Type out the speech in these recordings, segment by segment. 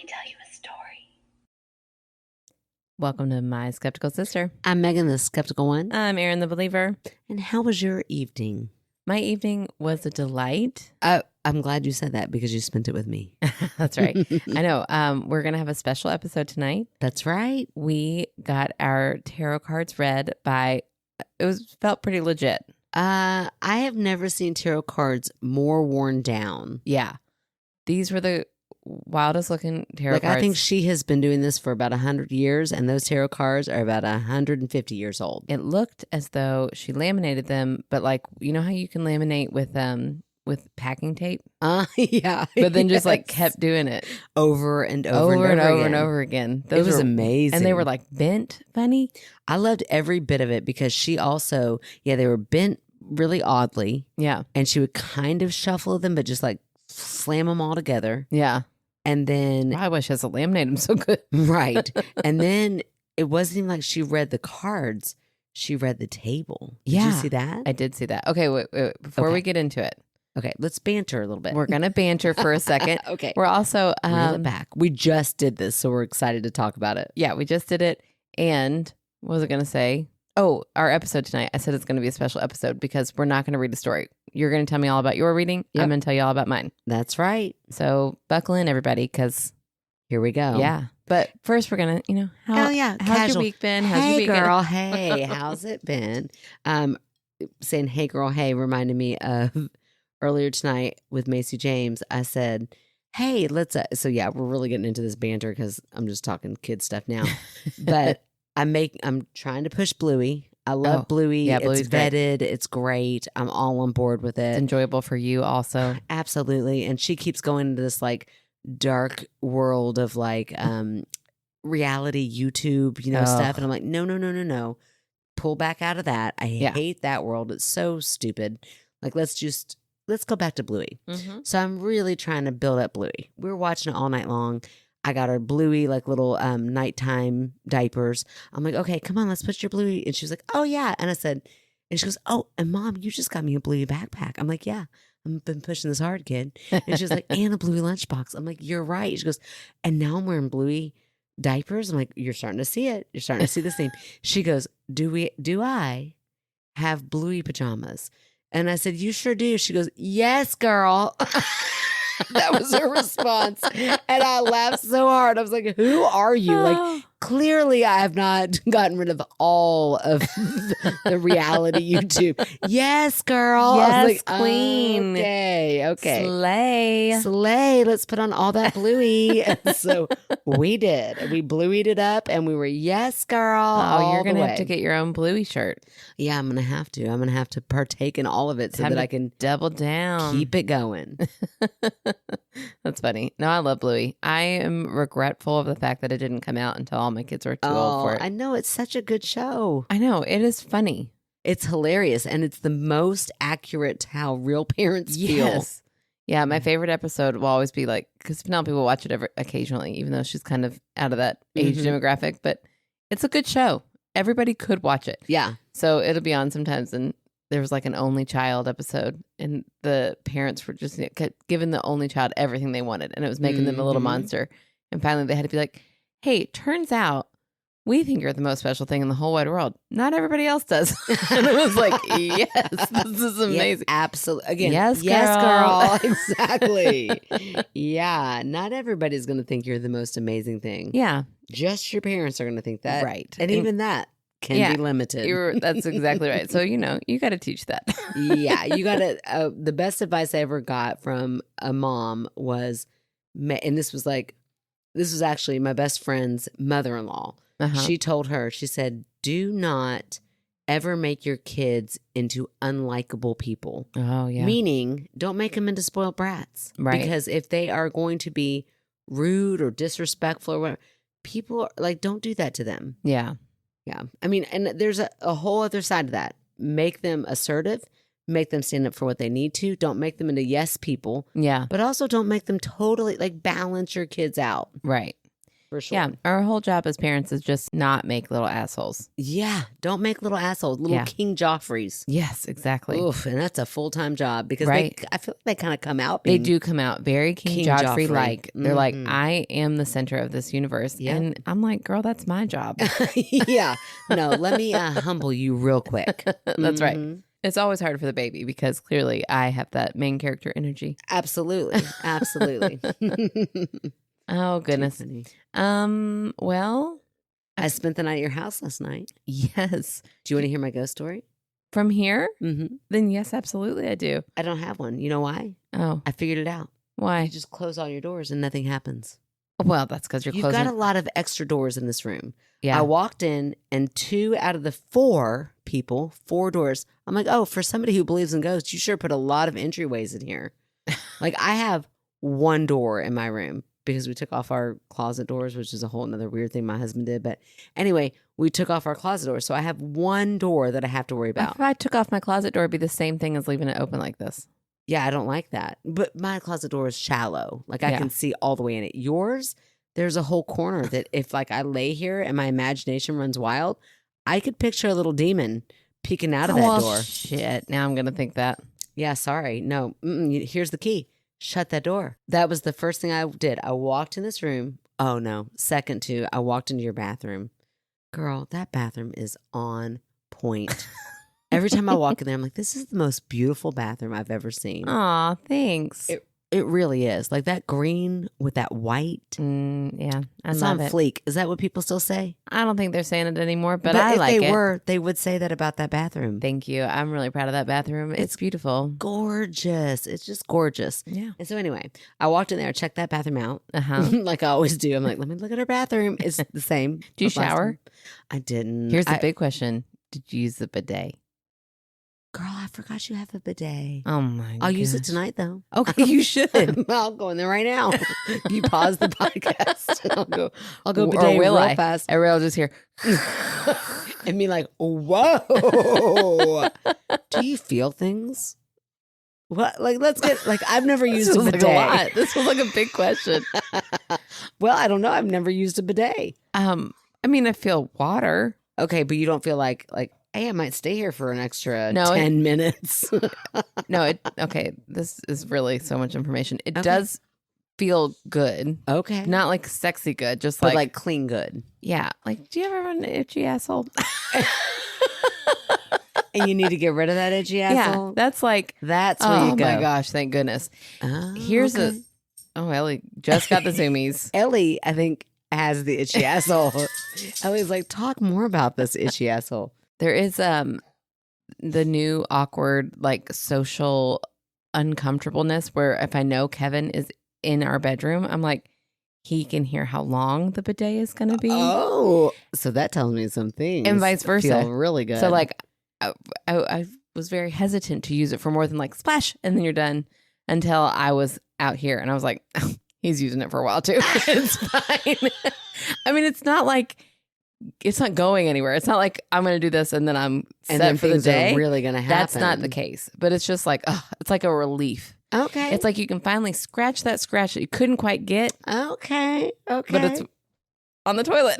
tell you a story. Welcome to My Skeptical Sister. I'm Megan, the skeptical one. I'm Erin, the believer. And how was your evening? My evening was a delight. I'm glad you said that because you spent it with me. That's right. I know. We're going to have a special episode tonight. That's right. We got our tarot cards read by, felt pretty legit. I have never seen tarot cards more worn down. Yeah. These were the wildest looking tarot cards. I think she has been doing this for about 100 years, and those tarot cards are about 150 years old. It looked as though she laminated them, but like, you know how you can laminate with packing tape? Yeah. But then just like kept doing it. Over and over again. It was amazing. And they were like bent funny. I loved every bit of it because she also, they were bent really oddly. Yeah. And she would kind of shuffle them, but just like slam them all together. Yeah. And then I wish I had laminated them so good. Right. And then it wasn't even like she read the cards. She read the table. Did you see that? I did see that. Okay, wait. Before we get into it. Okay, let's banter a little bit. We're going to banter for a second. Okay. We're also reel it back. We just did this, so we're excited to talk about it. Yeah, we just did it. And what was I going to say? Oh, our episode tonight. I said it's going to be a special episode because we're not going to read a story. You're going to tell me all about your reading. Yep. I'm going to tell you all about mine. That's right. So buckle in, everybody, because here we go. Yeah. But first, we're going to, how's your week been? How's hey, your week girl. Hey, how's it been? Saying, hey, girl, hey, reminded me of earlier tonight with Macy James. I said, hey, let's, so yeah, we're really getting into this banter because I'm just talking kid stuff now. But I'm trying to push Bluey. I love Bluey. Yeah, it's vetted. Great. It's great. I'm all on board with it. It's enjoyable for you also. Absolutely. And she keeps going into this like dark world of like reality YouTube, stuff. And I'm like, no. Pull back out of that. I hate that world. It's so stupid. Like, let's go back to Bluey. Mm-hmm. So I'm really trying to build up Bluey. We were watching it all night long. I got her Bluey, like little nighttime diapers. I'm like, okay, come on, let's put your Bluey. And she was like, oh, yeah. And I said, and she goes, oh, and Mom, you just got me a Bluey backpack. I'm like, yeah, I've been pushing this hard, kid. And she was like, and a Bluey lunchbox. I'm like, you're right. She goes, and now I'm wearing Bluey diapers. I'm like, you're starting to see it. You're starting to see the theme. She goes, do I have Bluey pajamas? And I said, you sure do. She goes, yes, girl. That was her response. And I laughed so hard. I was like, who are you? Like, clearly I have not gotten rid of all of the reality YouTube. Yes, girl. Yes, I was like, queen. Okay. Slay. Let's put on all that Bluey. And so we did. We Blueyed it up and we were, yes, girl. Oh, you're going to have to get your own Bluey shirt. Yeah, I'm going to have to. I'm going to have to partake in all of it so that I can double down. Keep it going. That's funny. No, I love Bluey. I am regretful of the fact that it didn't come out until all my kids were too old for it. I know. It's such a good show. I know. It is funny. It's hilarious. And it's the most accurate to how real parents feel. Yeah, my favorite episode will always be like, because Penelope will watch it occasionally, even though she's kind of out of that age demographic. But it's a good show. Everybody could watch it. Yeah. So it'll be on sometimes. And there was like an only child episode, and the parents were just giving the only child everything they wanted, and it was making them a little monster. And finally, they had to be like, "Hey, turns out we think you're the most special thing in the whole wide world. Not everybody else does." And it was like, "Yes, this is amazing." Yeah, absolutely. Again, yes, girl. Exactly. Yeah, not everybody's going to think you're the most amazing thing. Yeah, just your parents are going to think that, right? And even that can be limited. That's exactly right. So, you got to teach that. Yeah, you got to. The best advice I ever got from a mom was, and this was actually my best friend's mother-in-law. Uh-huh. She told her, she said, do not ever make your kids into unlikable people. Oh, yeah. Meaning, don't make them into spoiled brats. Right. Because if they are going to be rude or disrespectful or whatever, people are, like, don't do that to them. Yeah. Yeah. I mean, and there's a whole other side to that. Make them assertive. Make them stand up for what they need to. Don't make them into yes people. Yeah. But also don't make them totally, like, balance your kids out. Right. For sure. Yeah, our whole job as parents is just not make little assholes. Yeah, don't make little assholes, little King Joffreys. Yes, exactly. Oof, and that's a full-time job because Right. I feel like they kind of come out. They do come out very King Joffrey like. They're like, Mhm. I am the center of this universe. Yep. And I'm like, girl, that's my job. Yeah. No, let me humble you real quick. That's right. Mhm. It's always hard for the baby because clearly I have that main character energy. Absolutely. Absolutely. Oh, goodness. Too funny. Well, I spent the night at your house last night. yes. Do you want to hear my ghost story? From here? Mm-hmm. Then yes, absolutely I do. I don't have one. You know why? Oh, I figured it out. why? You just close all your doors and nothing happens. Well, that's because you're You've closing. got a lot of extra doors in this room. Yeah. I walked in and 2 out of the 4 people, 4 doors. I'm like, oh, for somebody who believes in ghosts, you sure put a lot of entryways in here. Like I have 1 door in my room because we took off our closet doors, which is a whole nother weird thing my husband did. But anyway, we took off our closet doors. So I have 1 door that I have to worry about. If I took off my closet door, it'd be the same thing as leaving it open like this. Yeah, I don't like that. But my closet door is shallow. Like I Yeah. can see all the way in it. Yours, there's a whole corner that if like I lay here and my imagination runs wild, I could picture a little demon peeking out of that well, door. shit. Now I'm going to think that. Yeah, sorry. No, here's the key. Shut that door. That was the first thing I did. I walked in this room. Oh no. Second to, I walked into your bathroom. Girl, that bathroom is on point. Every time I walk in there, I'm like, this is the most beautiful bathroom I've ever seen. Aw, thanks. It really is. Like that green with that white. Yeah, I It's love on it. fleek. Is that what people still say? I don't think they're saying it anymore, but I if like they it. were, they would say that about that bathroom. Thank you. I'm really proud of that bathroom. It's beautiful. Gorgeous. It's just gorgeous. Yeah. And so anyway, I walked in there, checked that bathroom out. Uh-huh. Like I always do. I'm like, let me look at her bathroom. It's the same. Do you as last shower? time. I didn't. Here's the big question. Did you use the bidet? Girl, I forgot you have a bidet. Oh my I'll use it gosh. tonight though. Okay, you should. I'll go in there right now. You pause the podcast. I'll go Or bidet will real I? fast. Ariel just here. And be like, whoa. Do you feel things? What? Like, let's get, like, I've never This used a was like bidet. a lot. This was like a big question. Well, I don't know. I've never used a bidet. I mean, I feel water. Okay, but you don't feel like, hey, I might stay here for an extra No, 10 minutes. No, okay. This is really so much information. It Okay. does feel good. Okay. Not like sexy good, just but like, like clean good. yeah. Like, do you ever have an itchy asshole? And you need to get rid of that itchy Yeah. asshole. That's like, That's where oh you go. my gosh, thank goodness. Oh, Here's okay. Ellie just got the zoomies. Ellie, I think, has the itchy asshole. Ellie's like, talk more about this itchy asshole. There is the new awkward like social uncomfortableness where if I know Kevin is in our bedroom, I'm like, he can hear how long the bidet is going to be. Oh, so that tells me some things. And vice versa. Feel really good. So like I was very hesitant to use it for more than like splash and then you're done until I was out here and I was like, oh, he's using it for a while too. It's fine. I mean, it's not like it's not going anywhere. It's not like I'm going to do this and then I'm and set then for the things day. are really going to happen. That's not the case. But it's just like, oh, it's like a relief. Okay. It's like you can finally scratch that scratch that you couldn't quite get, okay. Okay. but it's on the toilet.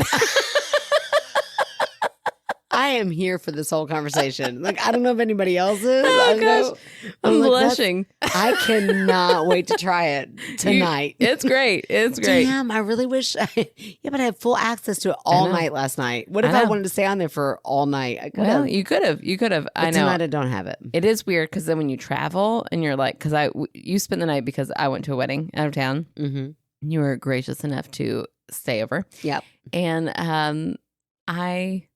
I am here for this whole conversation. Like, I don't know if anybody else is. Oh, I know- gosh. I'm like, that's- blushing. I cannot wait to try it tonight. It's great. It's great. Damn, I really wish. Yeah, but I had full access to it all know. night last night. What if I I know. wanted to stay on there for all night? I could Well, have. you could have. You could have. I know. Tonight I don't have it. It is weird because then when you travel and you're like, because you spent the night because I went to a wedding out of town. Mm-hmm. You were gracious enough to stay over. Yep. And I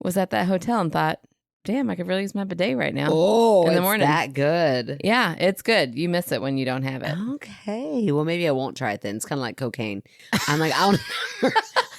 was at that hotel and thought, damn, I could really use my bidet right now. Oh, In the it's morning. that good. Yeah, it's good. You miss it when you don't have it. Okay. Well, maybe I won't try it then. It's kind of like cocaine. I'm like, I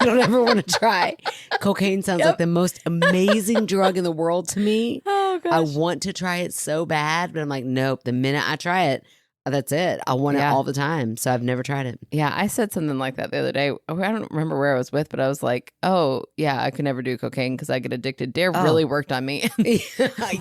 don't ever want to try. Cocaine sounds Yep. like the most amazing drug in the world to me. Oh, gosh. I want to try it so bad, but I'm like, nope. The minute I try it, that's it. I want Yeah. it all the time. So I've never tried it. Yeah, I said something like that the other day. I don't remember where I was with, but I was like, oh, yeah, I could never do cocaine because I get addicted. Dare Oh. really worked on me.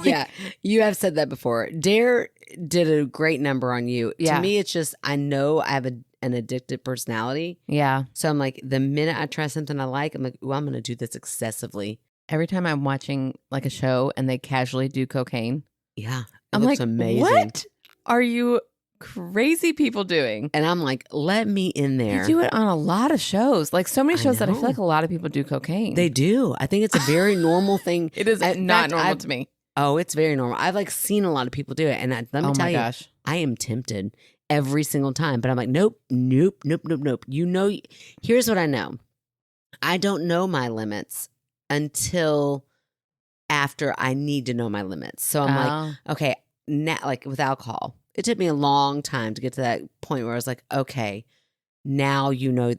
Yeah, you have said that before. Dare did a great number on you. Yeah. To me, it's just I know I have an addictive personality. Yeah. So I'm like, the minute I try something I like, I'm like, ooh, I'm going to do this excessively. Every time I'm watching like a show and they casually do cocaine. Yeah. I'm like, amazing. What are you crazy people doing? And I'm like, let me in there. They do it on a lot of shows. Like so many shows that I feel like a lot of people do cocaine. They do. I think it's a very normal thing. It is not normal to me. Oh, it's very normal. I've like seen a lot of people do it. And let me tell you, gosh. I am tempted every single time. But I'm like, nope. You know, here's what I know. I don't know my limits until after I need to know my limits. So I'm like, okay, now, like with alcohol, it took me a long time to get to that point where I was like, okay, now you know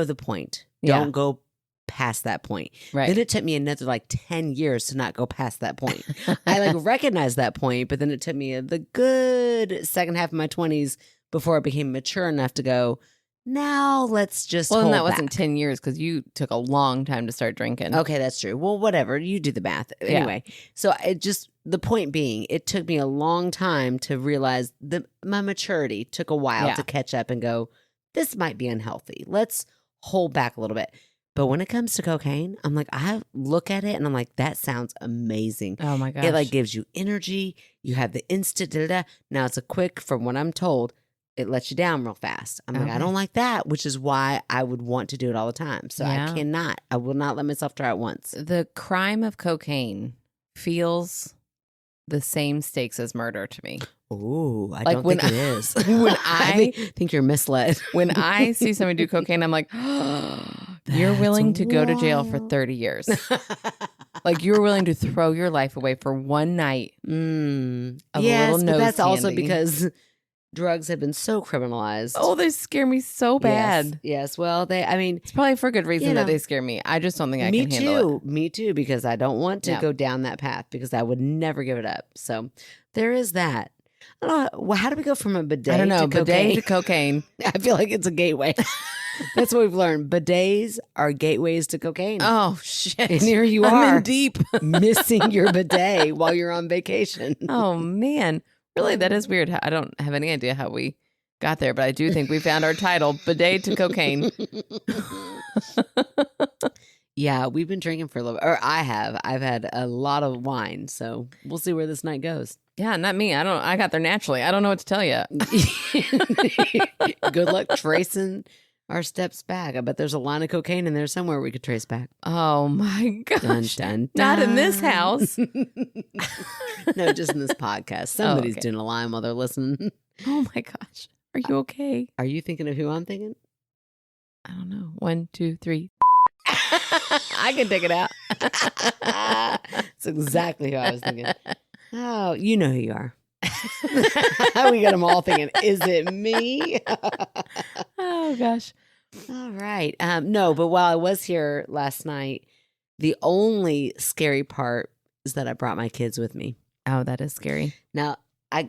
the point. Don't go past that point. Right. Then it took me another like 10 years to not go past that point. I like recognized that point, but then it took me the good second half of my 20s before I became mature enough to go, now let's just hold and that back. wasn't 10 years because you took a long time to start drinking. Okay, that's true. Well, whatever. You do the math. Anyway, so the point being, it took me a long time to realize my maturity took a while to catch up and go, this might be unhealthy. Let's hold back a little bit. But when it comes to cocaine, I'm like, I look at it and I'm like, that sounds amazing. Oh my gosh. It like gives you energy. You have the instant da-da-da. Now it's a quick, from what I'm told, it lets you down real fast. I'm like, I don't like that, which is why I would want to do it all the time. So I will not let myself try it once. The crime of cocaine feels the same stakes as murder to me. Oh, I don't think it is. When I think you're misled. When I see somebody do cocaine, I'm like, you're willing to go to jail for 30 years. Like you're willing to throw your life away for one night of a little nose but that's candy. Also because drugs have been so criminalized. Oh, they scare me so bad. Yes. Well, it's probably for good reason that they scare me. I just don't think I can handle it. Me too, because I don't want to go down that path because I would never give it up. So there is that. I don't know. Well, how do we go from a bidet to bidet to cocaine? I feel like it's a gateway. That's what we've learned. Bidets are gateways to cocaine. Oh, shit. And here you I'm are in deep. missing your bidet while you're on vacation. Oh, man. Really, that is weird. I don't have any idea how we got there, but I do think we found our title, Bidet to Cocaine. Yeah, we've been drinking for a little bit. Or I have. I've had a lot of wine, so we'll see where this night goes. Yeah, not me. I got there naturally. I don't know what to tell you. Good luck tracing our steps back. I bet there's a line of cocaine in there somewhere we could trace back. Oh my gosh. Dun, dun, dun. Not in this house. No, just in this podcast. Somebody's doing a line while they're listening. Oh my gosh. Are you okay? Are you thinking of who I'm thinking? I don't know. 1, 2, 3. I can take it out. That's exactly who I was thinking. Oh, you know who you are. We got them all thinking, is it me? Oh, gosh. All right. No, but while I was here last night, the only scary part is that I brought my kids with me. Oh, that is scary. Now,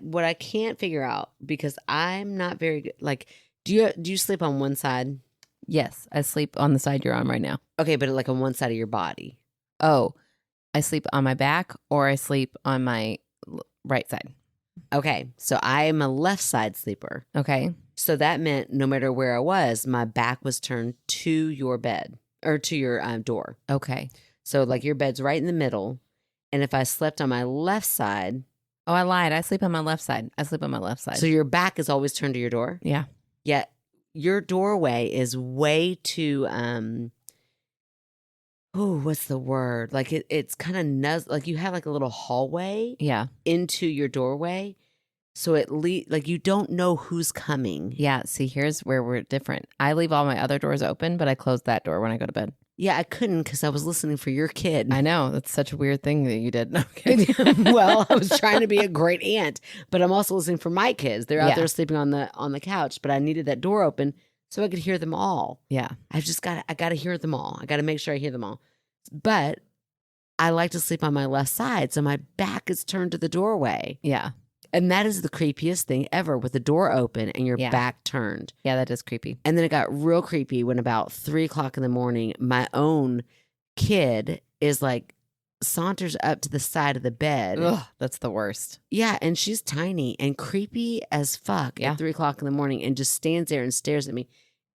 what I can't figure out, because I'm not very good, like, do you sleep on one side? Yes, I sleep on the side you're on right now. Okay, but like on one side of your body. Oh, I sleep on my back or I sleep on my right side. Okay, so I am a left side sleeper. Okay. So that meant no matter where I was, my back was turned to your bed or to your door. Okay. So like your bed's right in the middle. And if I slept on my left side. Oh, I lied. I sleep on my left side. So your back is always turned to your door? Yeah. Yet your doorway is way too, what's the word? Like it's kind of like you have like a little hallway into your doorway. So like you don't know who's coming. Yeah. See, here's where we're different. I leave all my other doors open, but I close that door when I go to bed. Yeah, I couldn't because I was listening for your kid. I know. That's such a weird thing that you did. No, okay. Well, I was trying to be a great aunt, but I'm also listening for my kids. They're out there sleeping on the couch, but I needed that door open so I could hear them all. Yeah. I got to hear them all. I got to make sure I hear them all. But I like to sleep on my left side, so my back is turned to the doorway. Yeah. And that is the creepiest thing ever, with the door open and your back turned. Yeah, that is creepy. And then it got real creepy when about 3:00 in the morning, my own kid is like saunters up to the side of the bed. Ugh, that's the worst. Yeah, and she's tiny and creepy as fuck at 3 o'clock in the morning and just stands there and stares at me.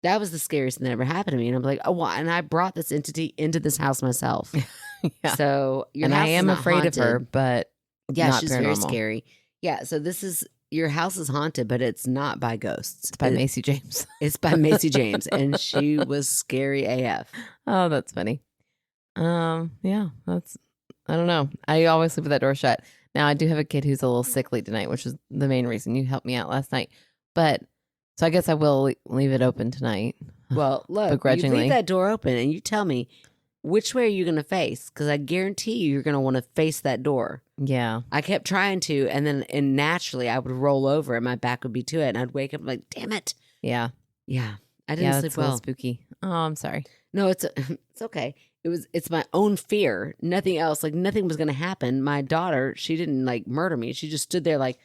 That was the scariest thing that ever happened to me. And I'm like, oh, well, and I brought this entity into this house myself. Yeah. So and I am afraid of her, but yeah, not she's paranormal. very scary. Yeah, so this is, your house is haunted, but it's not by ghosts. It's by Macy James. It's by Macy James, and she was scary AF. Oh, that's funny. Yeah, I don't know. I always sleep with that door shut. Now, I do have a kid who's a little sickly tonight, which is the main reason you helped me out last night. But, so I guess I will leave it open tonight. Well, look, begrudgingly. you leave that door open and you tell me, which way are you going to face? Because I guarantee you're going to want to face that door. Yeah. I kept trying to, and naturally I would roll over and my back would be to it, and I'd wake up like, damn it. Yeah. Yeah. I didn't sleep a little well. spooky. Oh, I'm sorry. No, it's okay. It's my own fear. Nothing else. Like, nothing was going to happen. My daughter, she didn't like murder me. She just stood there like,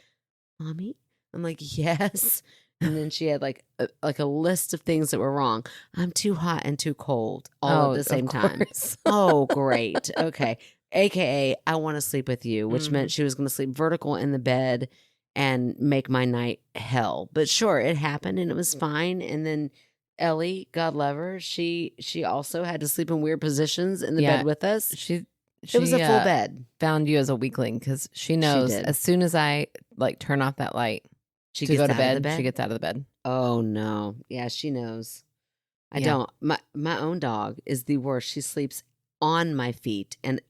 Mommy? I'm like, yes. And then she had like a list of things that were wrong. I'm too hot and too cold all at the same time. Oh, great. Okay. AKA, I want to sleep with you, which meant she was going to sleep vertical in the bed and make my night hell. But sure, it happened and it was fine. And then Ellie, God love her, she also had to sleep in weird positions in the bed with us. It was a full bed. Found you as a weakling because she knows as soon as I like turn off that light she to gets go to out of bed, she gets out of the bed. Oh no. Yeah, she knows. I don't. My own dog is the worst. She sleeps on my feet and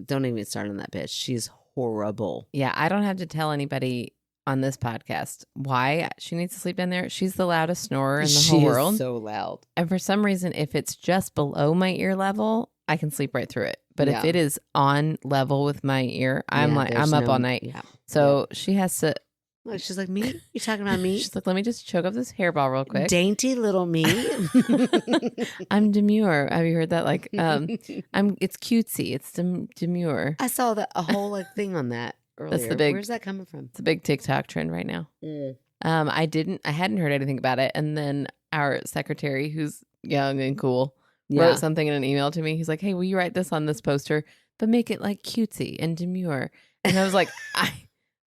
don't even start on that bitch. She's horrible. Yeah, I don't have to tell anybody on this podcast why she needs to sleep down there. She's the loudest snorer in the whole world. So loud. And for some reason, if it's just below my ear level, I can sleep right through it. But if it is on level with my ear, I'm up all night. Yeah. So she has to. She's like, me? You talking about me? She's like, let me just choke up this hairball real quick. Dainty little me. I'm demure. Have you heard that? Like, it's cutesy. It's demure. I saw a whole thing on that earlier. That's the big. Where's that coming from? It's a big TikTok trend right now. I hadn't heard anything about it, and then our secretary, who's young and cool, wrote something in an email to me. He's like, hey, will you write this on this poster, but make it like cutesy and demure? And I was like,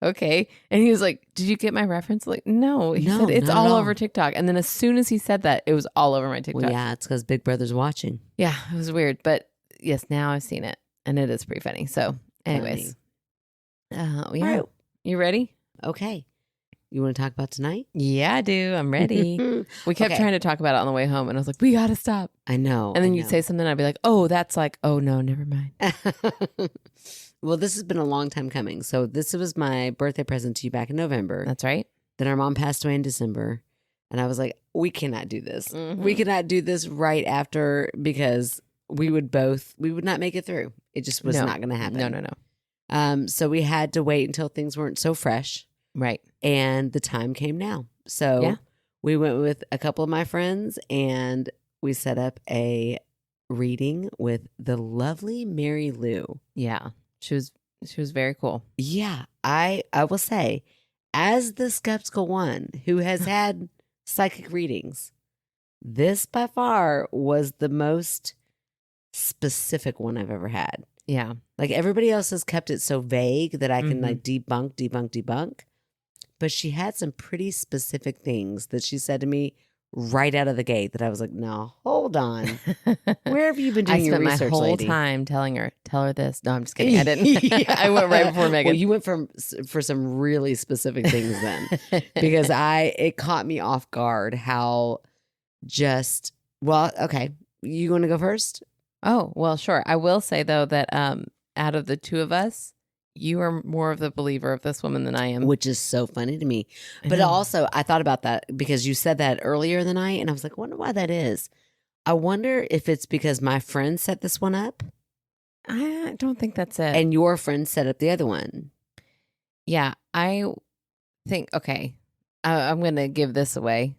okay. And he was like, did you get my reference? Like, no. He said, it's all over TikTok. And then as soon as he said that, it was all over my TikTok. Well, yeah, it's because Big Brother's watching. Yeah, it was weird. But yes, now I've seen it. And it is pretty funny. So anyways. Right. You ready? Okay. You want to talk about tonight? Yeah, I do. I'm ready. We kept trying to talk about it on the way home. And I was like, we got to stop. I know. And then you'd say something. I'd be like, oh, that's like, oh, no, never mind. Well, this has been a long time coming. So this was my birthday present to you back in November. That's right. Then our mom passed away in December. And I was like, we cannot do this. Mm-hmm. We cannot do this right after because we would not make it through. It just was not going to happen. No. So we had to wait until things weren't so fresh. Right. And the time came now. So we went with a couple of my friends and we set up a reading with the lovely Mary Lou. Yeah. She was very cool. Yeah. I will say, as the skeptical one who has had psychic readings, this by far was the most specific one I've ever had. Yeah. Like everybody else has kept it so vague that I can like debunk. But she had some pretty specific things that she said to me right out of the gate that I was like, no, hold on. Where have you been doing your research, I spent my whole lady? time tell her this. No, I'm just kidding. I didn't. I went right before Megan. Well, you went for some really specific things then because it caught me off guard how okay. You want to go first? Oh, well, sure. I will say though that out of the two of us, you are more of the believer of this woman than I am. Which is so funny to me. But also, I thought about that because you said that earlier in the night, and I was like, I wonder why that is. I wonder if it's because my friend set this one up. I don't think that's it. And your friend set up the other one. Yeah, I think, okay, I'm going to give this away.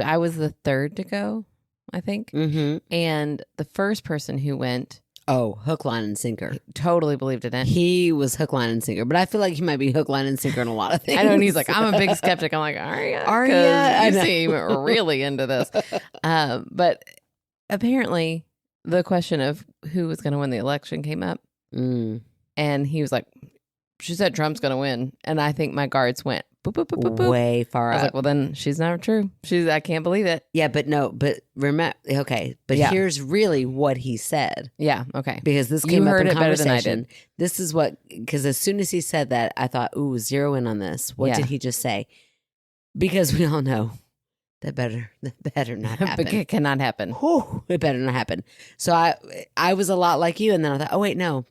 I was the third to go, I think. Mm-hmm. And the first person who went... Oh, hook, line, and sinker. He totally believed in it. He was hook, line, and sinker. But I feel like he might be hook, line, and sinker in a lot of things. I know, and he's like, I'm a big skeptic. I'm like, are you? You seem really into this. But apparently the question of who was going to win the election came up. And he was like, she said Trump's going to win. And I think my guards went boop, boop, boop, boop, boop. Way far I was up. like, well, then she's not true. I can't believe it. Yeah, but remember, okay. But here's really what he said. Yeah, okay. Because this came up in conversation. Better than I did. This is what, because as soon as he said that, I thought, ooh, zero in on this. What did he just say? Because we all know that better not happen. It cannot happen. Whew, it better not happen. So I was a lot like you. And then I thought, oh, wait, no.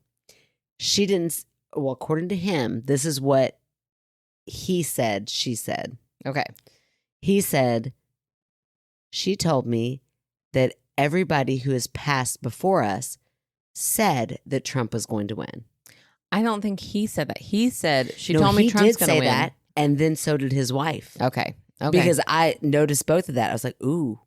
She didn't. Well, according to him, this is what he said, she said. Okay. He said, she told me that everybody who has passed before us said that Trump was going to win. I don't think he said that. He said, she told me Trump's going to win. He did say that, and then so did his wife. Okay. Because I noticed both of that. I was like, ooh.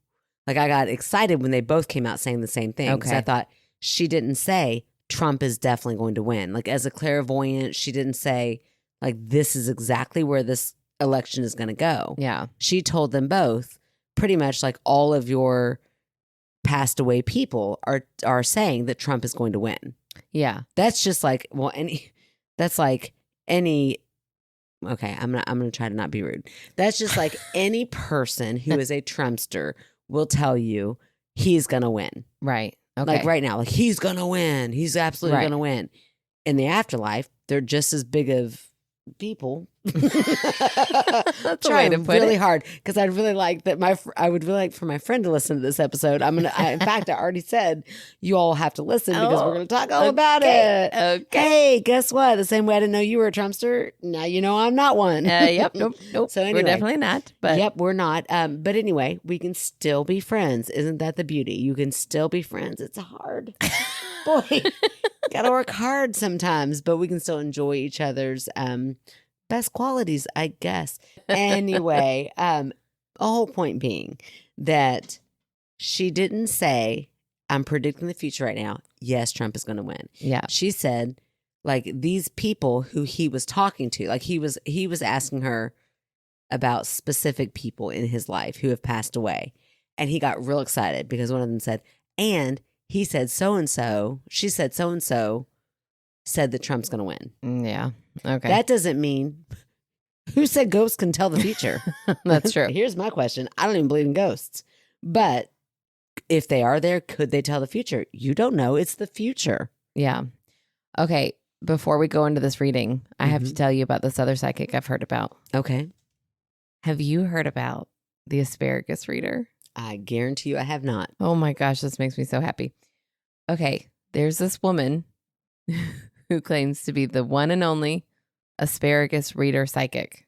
Like, I got excited when they both came out saying the same thing. Okay. I thought, she didn't say Trump is definitely going to win. Like, as a clairvoyant, she didn't say, like, this is exactly where this election is going to go. Yeah. She told them both pretty much like all of your passed away people are saying that Trump is going to win. Yeah. That's just like, well, okay, I'm gonna try to not be rude. That's just like any person who is a Trumpster will tell you he's gonna win. Right. Okay. Like right now, like he's gonna win. He's absolutely gonna win. In the afterlife, they're just as big of people. That's a way to put really it. Hard because I'd really like that. I would really like for my friend to listen to this episode. In fact, I already said you all have to listen because we're going to talk all about it. Okay. Hey, guess what? The same way I didn't know you were a Trumpster, now you know I'm not one. Yep. Nope. So anyway, we're definitely not. But yep, we're not. But anyway, we can still be friends. Isn't that the beauty? You can still be friends. It's hard. Boy, gotta work hard sometimes, but we can still enjoy each other's best qualities, I guess. Anyway, the whole point being that she didn't say, I'm predicting the future right now. Yes, Trump is going to win. Yeah. She said, like, these people who he was talking to, like he was asking her about specific people in his life who have passed away. And he got real excited because one of them said, and he said so-and-so, she said so-and-so said that Trump's going to win. Yeah. Okay. That doesn't mean, who said ghosts can tell the future? That's true. Here's my question. I don't even believe in ghosts. But if they are there, could they tell the future? You don't know. It's the future. Yeah. Okay. Before we go into this reading, I have to tell you about this other psychic I've heard about. Okay. Have you heard about the asparagus reader? I guarantee you I have not. Oh my gosh, this makes me so happy. Okay. There's this woman who claims to be the one and only asparagus reader psychic.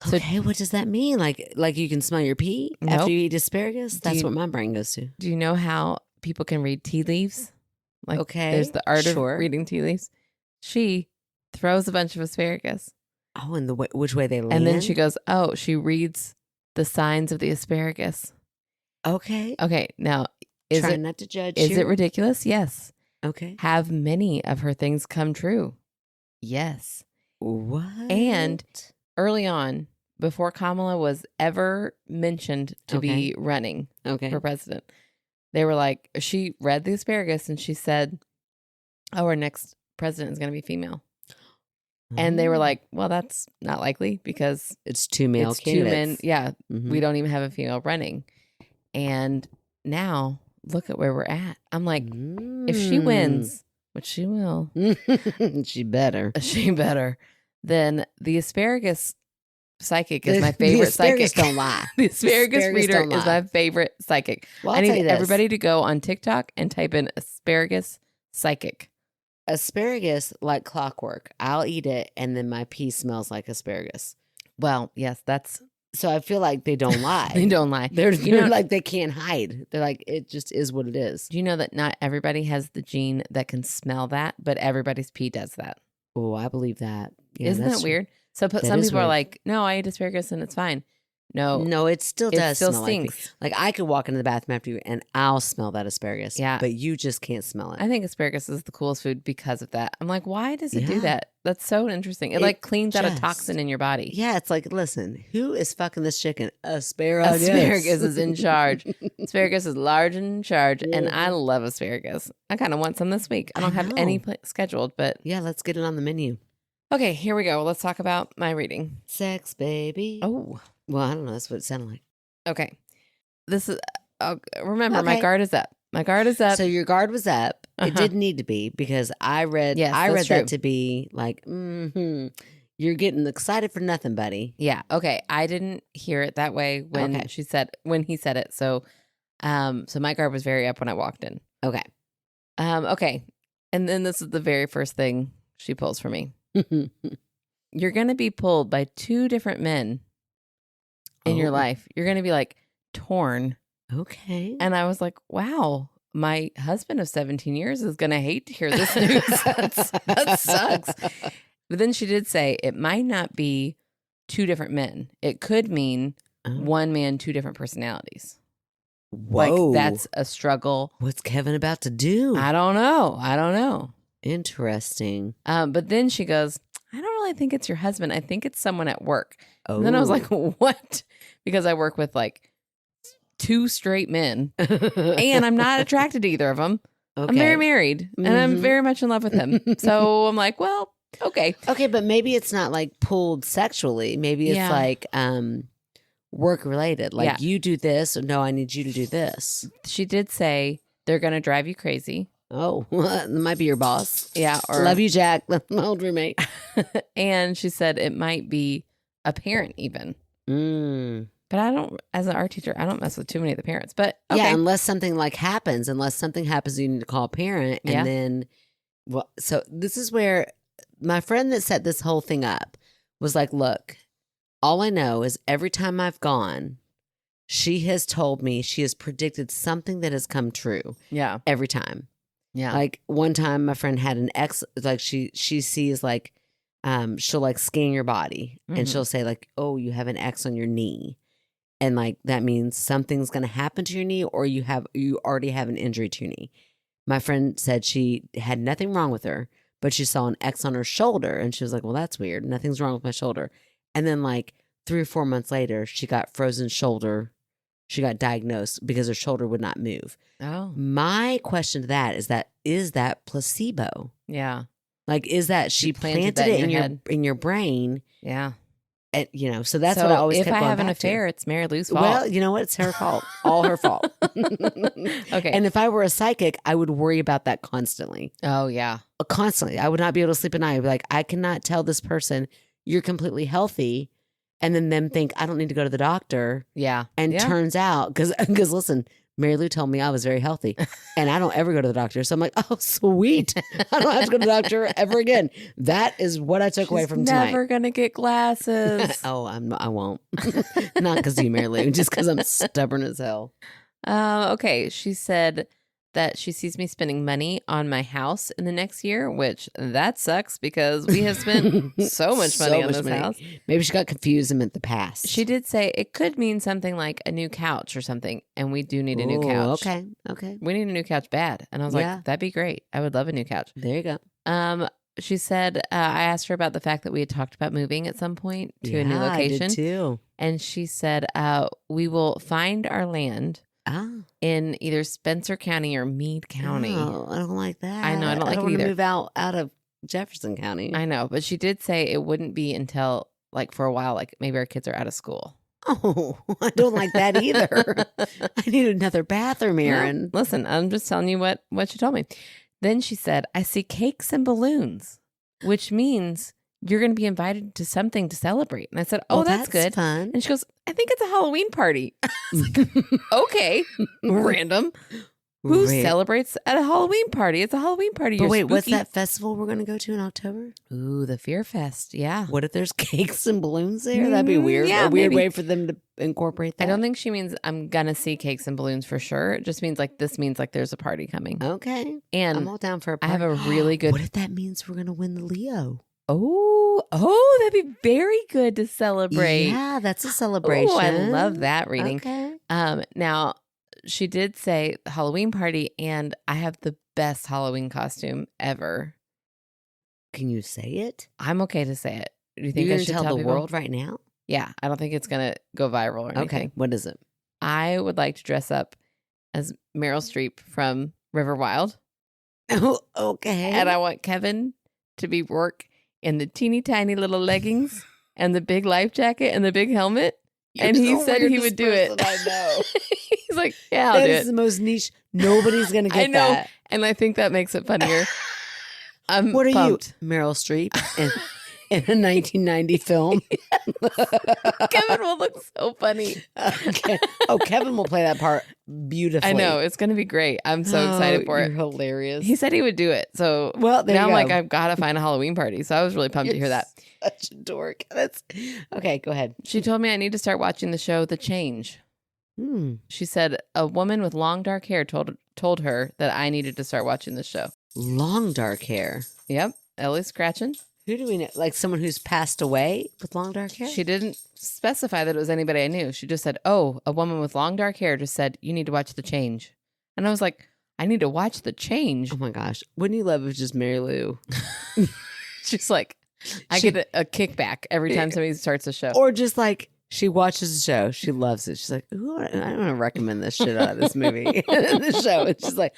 So, okay, what does that mean? Like you can smell your pee after you eat asparagus? That's what my brain goes to. Do you know how people can read tea leaves? Like, okay, there's the art of reading tea leaves. She throws a bunch of asparagus. Oh, and which way they land? And then she goes, oh, she reads the signs of the asparagus. Okay. Okay, now, Try not to judge Is it ridiculous? Yes. Okay. Have many of her things come true? Yes. What? And early on, before Kamala was ever mentioned to be running for president, they were like, she read the asparagus and she said, oh, our next president is going to be female. And they were like, well, that's not likely because it's two male candidates. 2 men. Yeah. We don't even have a female running. And now look at where we're at. I'm like, if she wins, which she will. She better. She better. Then the asparagus psychic is my favorite psychic. Psychic. Don't lie. The asparagus reader is my favorite psychic. Well, I need everybody to go on TikTok and type in asparagus psychic. Asparagus, like clockwork. I'll eat it and then my pee smells like asparagus. Well, yes, that's... So I feel like they don't lie. They don't lie. They're like, they can't hide. They're like, it just is what it is. Do you know that not everybody has the gene that can smell that, but everybody's pee does that? Oh, I believe that. Yeah, Isn't that weird? So some people are like, no, I eat asparagus and it's fine. No, it still it does still smell stinks. like I could walk into the bathroom after you and I'll smell that asparagus. Yeah. But you just can't smell it. I think asparagus is the coolest food because of that. I'm like, why does it do Yeah. that? That's so interesting. It It like cleans out a just- toxin in your body. Yeah, it's like, listen, who is fucking this chicken? Asparagus. Asparagus is in charge. Asparagus is large and in charge, and I Mhm. love asparagus. I kind of want some this week. I I don't have any know. scheduled, but Yeah, let's get it on the menu. okay, here we go. Let's talk about my reading. Sex, baby. Oh, Well, I don't know. That's what it sounded like. okay. This is, remember, my Okay. guard is up. My guard is up. So your guard was up. It Uh-huh. didn't need to be because I read Yes, I that's read that true. to be like, you're getting excited for nothing, buddy. Yeah. Okay. I didn't hear it that way when Okay. he said it. So my guard was very up when I walked in. Okay. Okay. And then this is the very first thing she pulls for me. You're going to be pulled by two different men in your Oh. life. You're going to be like torn. Okay. And I was like, wow, my husband of 17 years is going to hate to hear this news. That sucks. But then she did say it might not be two different men. It could mean one man, two different personalities. Whoa. Like that's a struggle. What's Kevin about to do? I don't know. Interesting. But then she goes, I don't really think it's your husband. I think it's someone at work. Oh. And then I was like, what? Because I work with like two straight men and I'm not attracted to either of them. okay. I'm very married and I'm Mhm. very much in love with him. So I'm like, well, okay. Okay, but maybe it's not like pulled sexually. Maybe it's Yeah. like work related. Like Yeah. you do this, or no, I need you to do this. She did say they're going to drive you crazy. Oh, that might be your boss. Yeah. Or Love you, Jack. My old roommate. and she said it might be a parent even. Mm. But I don't, as an art teacher, I don't mess with too many of the parents. But okay. Yeah, unless something happens, you need to call a parent. And Yeah. then, well, so this is where my friend that set this whole thing up was like, look, all I know is every time I've gone, she has told me she has predicted something that has come true Yeah. every time. Yeah. Like one time my friend had an ex, like she sees like, she'll like scan your body Mhm. and she'll say like, oh, you have an X on your knee. And like, that means something's going to happen to your knee or you already have an injury to your knee. My friend said she had nothing wrong with her, but she saw an X on her shoulder and she was like, well, that's weird. Nothing's wrong with my shoulder. And then like 3 or 4 months later, she got frozen shoulder. She got diagnosed because her shoulder would not move. Oh. My question to that is that placebo? Yeah. Like, is that she planted that it in your head. in your brain? Yeah. And, so that's what I always if kept I going have an back to. affair, it's Mary Lou's fault. Well, you know what? It's her fault. All her fault. Okay. And if I were a psychic, I would worry about that constantly. Oh, yeah. Constantly. I would not be able to sleep at night. I'd be like, I cannot tell this person you're completely healthy and then them think I don't need to go to the doctor. Yeah. And yeah. turns out, because listen, Mary Lou told me I was very healthy and I don't ever go to the doctor. So I'm like, oh, sweet. I don't have to go to the doctor ever again. That is what I took away She's from tonight. never going to get glasses. Oh, I won't. Not because you, Mary Lou, just because I'm stubborn as hell. Okay. She said that she sees me spending money on my house in the next year, which that sucks because we have spent so much money on this house. Maybe she got confused and meant the past. She did say it could mean something like a new couch or something, and we do need a new Ooh, couch. Okay. We need a new couch bad. And I was Yeah. like, that'd be great. I would love a new couch. There you go. She said, I asked her about the fact that we had talked about moving at some point to a new Yeah, location. I did too. And she said, we will find our land in either Spencer County or Meade County. Oh, I don't like that. I know, I don't like it want to either. move out of Jefferson County. I know, but she did say it wouldn't be until like for a while, like maybe our kids are out of school. Oh, I don't like that either. I need another bathroom, Aaron. Well, listen, I'm just telling you what she told me. Then she said, I see cakes and balloons, which means you're going to be invited to something to celebrate. And I said, oh, that's good. Fun. And she goes, I think it's a Halloween party. I was like, okay, random. Who celebrates at a Halloween party? It's a Halloween party. But You're wait, what's spooky. that festival we're going to go to in October? Ooh, the Fear Fest. Yeah. What if there's cakes and balloons there? That'd be weird. Yeah, a weird maybe. way for them to incorporate that. I don't think she means I'm going to see cakes and balloons for sure. It just means like this means like there's a party coming. Okay. And I'm all down for a I party. have a really good. What if that means we're going to win the Leo? Oh, that'd be very good to celebrate. Yeah, that's a celebration. Oh, I love that reading. Okay. Now she did say Halloween party, and I have the best Halloween costume ever. Can you say it? I'm okay to say it. Do you think You're I gonna should tell the people? world right now? Yeah, I don't think it's gonna go viral or anything. Okay, what is it? I would like to dress up as Meryl Streep from River Wild. Oh, okay. And I want Kevin to be Rourke in the teeny tiny little leggings and the big life jacket and the big helmet. And he said he would do it. I know. He's like, yeah, I'll That do is it. the most niche. Nobody's gonna get I know. that. And I think that makes it funnier. I'm What are pumped. you, Meryl Streep, in a 1990 film? Kevin will look so funny. Okay. Oh, Kevin will play that part beautifully. I know. It's going to be great. I'm so excited for You're it. hilarious. He said he would do it. So Well, there now you I'm like, go. I've got to find a Halloween party. So I was really pumped to hear that. Such a dork. That's okay. Go ahead. She told me I need to start watching the show The Change. She said a woman with long dark hair told her that I needed to start watching this show. Long dark hair. Yep. Ellie's scratching. Who do we know? Like someone who's passed away with long dark hair? She didn't specify that it was anybody I knew. She just said, oh, a woman with long dark hair just said, you need to watch The Change. And I was like, I need to watch The Change. Oh my gosh. Wouldn't you love if it was just Mary Lou? She's like, I get a kickback every time somebody starts a show. Or just like she watches the show. She loves it. She's like, ooh, I don't want to recommend this shit out of this movie. The show. It's just like,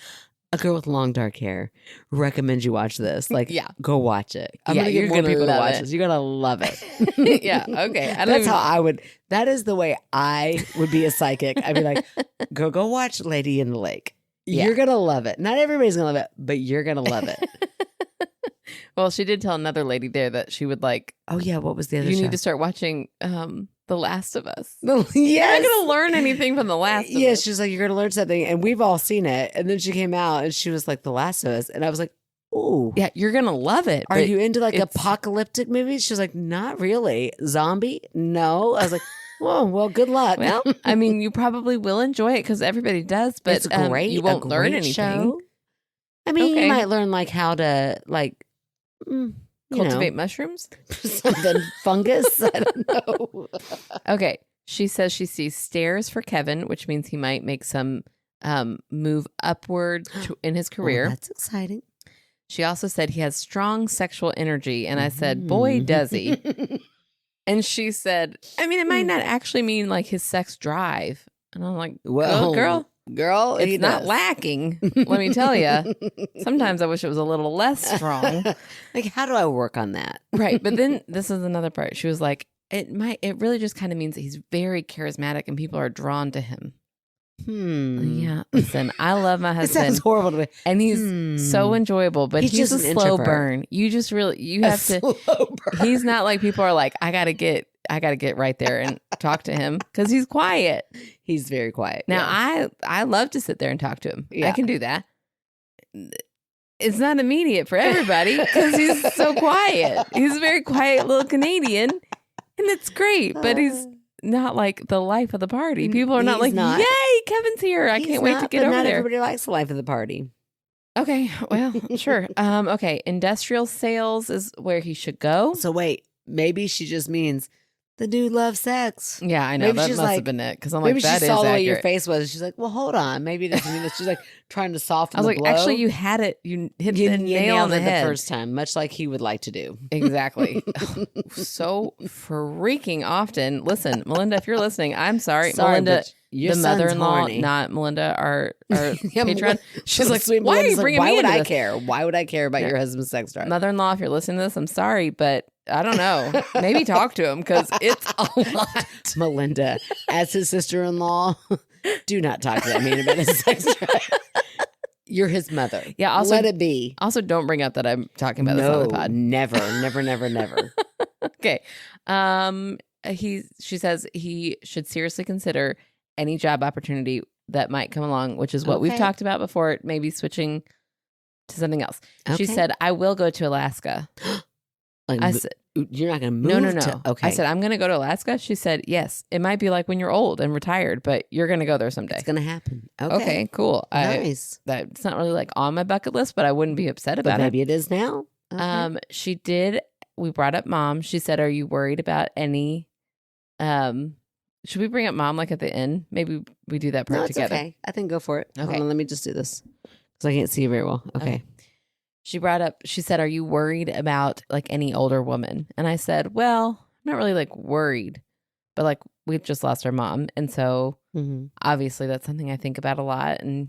a girl with long dark hair recommends you watch this. Like, Yeah. go watch it. I'm Yeah, gonna get you're more gonna people to love watch it. this. You're gonna love it. Yeah, okay. That's how I would. That is the way I would be a psychic. I'd be like, go watch Lady in the Lake. Yeah. You're gonna love it. Not everybody's gonna love it, but you're gonna love it. Well, she did tell another lady there that she would like, Oh yeah, what was the other? you show? need to start watching The Last of Us. Yes. You're not going to learn anything from The Last of Yes, Us. she's like, you're gonna learn something, and we've all seen it. And then she came out, and she was like, The Last of Us, and I was like, ooh. Yeah, you're going to love it. Are but you into like it's- apocalyptic movies? She's like, not really. Zombie? No. I was like, whoa, well, good luck. Well, I mean, you probably will enjoy it because everybody does, but it's great. you won't a learn great anything. show. I mean, Okay. you might learn like how to like Cultivate mushrooms? something fungus. I don't know. Okay. She says she sees stairs for Kevin, which means he might make some move upward in his career. Oh, that's exciting. She also said he has strong sexual energy. And I said, boy, does he. And she said, I mean, it might not actually mean like his sex drive. And I'm like, well, girl, it's not lacking. Let me tell you. Sometimes I wish it was a little less strong. Like, how do I work on that? Right. But then this is another part. She was like, it really just kind of means that he's very charismatic and people are drawn to him. Yeah. Listen, I love my It husband. sounds horrible to me. And he's so enjoyable, but He's he's just a an slow introvert. burn. You just really, you have to, Slow burn. he's not like people are like, I gotta get right there and talk to him because he's quiet. He's very quiet. Now yeah. I love to sit there and talk to him. I Yeah. can do that. It's not immediate for everybody because he's so quiet. He's a very quiet little Canadian, and it's great. But he's not like the life of the party. People are not He's like, not. "Yay, Kevin's here! I He's can't wait to not, get but over not there." Everybody likes the life of the party. Okay, well, sure. Okay, industrial sales is where he should go. So wait, maybe she just means the dude loves sex. Yeah, I know Maybe that she's must have like- been it because I'm Maybe like, that she is saw the way your accurate. face was. She's like, well, hold on. Maybe it doesn't mean that. She's like trying to soften I was the like, blow. actually, you had it. You hit the nail on nailed the it head the first time, much like he would like to do. Exactly. So freaking often. Listen, Melinda, if you're listening, I'm sorry. Melinda, but your the son's mother-in-law, horny. not Melinda, our Yeah, patron. She's like, Sweet why are you Melinda's like, bringing why me would into I this? care? Why would I care about Yeah. your husband's sex drive? Mother-in-law, if you're listening to this, I'm sorry, but I don't know. Maybe talk to him because it's a lot. Melinda, as his sister-in-law, do not talk to that man about his sex drive. You're his mother. Yeah, also- let it be. Also, don't bring up that I'm talking about this on the pod. never, never, never, never. Okay. She says he should seriously consider any job opportunity that might come along, which is what we've Okay. talked about before, maybe switching to something else. She Okay. said, I will go to Alaska. Like, I said, you're not going to move. no. Okay. I said, I'm going to go to Alaska. She said, yes, it might be like when you're old and retired, but you're going to go there someday. it's going to happen. Okay, cool. Nice. That's not really like on my bucket list, but I wouldn't be upset But about it. maybe it is now. Okay. She did we brought up mom. She said, are you worried about any, should we bring up mom like at the end? Maybe we do that part No, together. Okay. I think go for it. Okay. Hold on, let me just do this because I can't see you very well. Okay. She said, are you worried about like any older woman? And I said, well, I'm not really like worried, but like we've just lost our mom. And so obviously that's something I think about a lot, and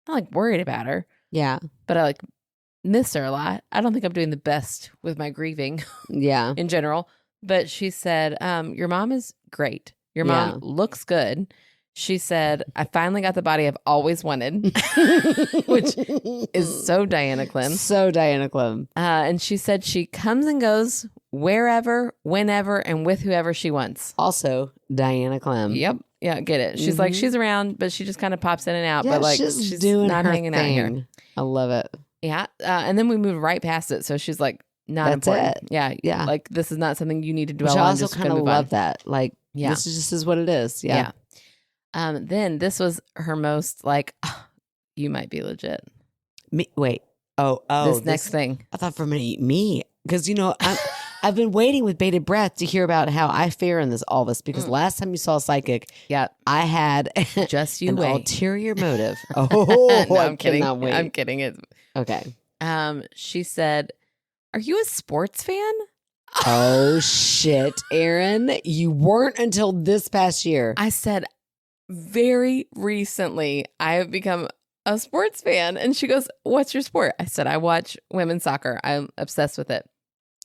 I'm like worried about her. Yeah. But I like miss her a lot. I don't think I'm doing the best with my grieving Yeah. in general. But she said, your mom is great. Your mom looks good. She said, I finally got the body I've always wanted, which is so Diana Clem. So Diana Clem. And she said she comes and goes wherever, whenever, and with whoever she wants. Also Diana Clem. Yep. Yeah, get it. She's like, she's around, but she just kind of pops in and out. Yeah, but like, she's doing not her hanging thing. out here. I love it. Yeah. And then we moved right past it. So she's like, not That's important. it. Yeah. Yeah. Like, this is not something you need to dwell Which I on. also Just kind of move love on. that. Like, this just is what it is. Yeah. Then this was her most like, you might be legit. Me, wait. Oh, this next thing. I thought for a minute, me. Because, I've been waiting with bated breath to hear about how I fare in all this. Because last time you saw a psychic, I had just you an wait. ulterior motive. Oh, no, I'm kidding. Cannot wait. I'm kidding. It. Okay. She said, are you a sports fan? Oh, shit, Erin. You weren't until this past year. I said, very recently, I have become a sports fan. And she goes, what's your sport? I said, I watch women's soccer. I'm obsessed with it.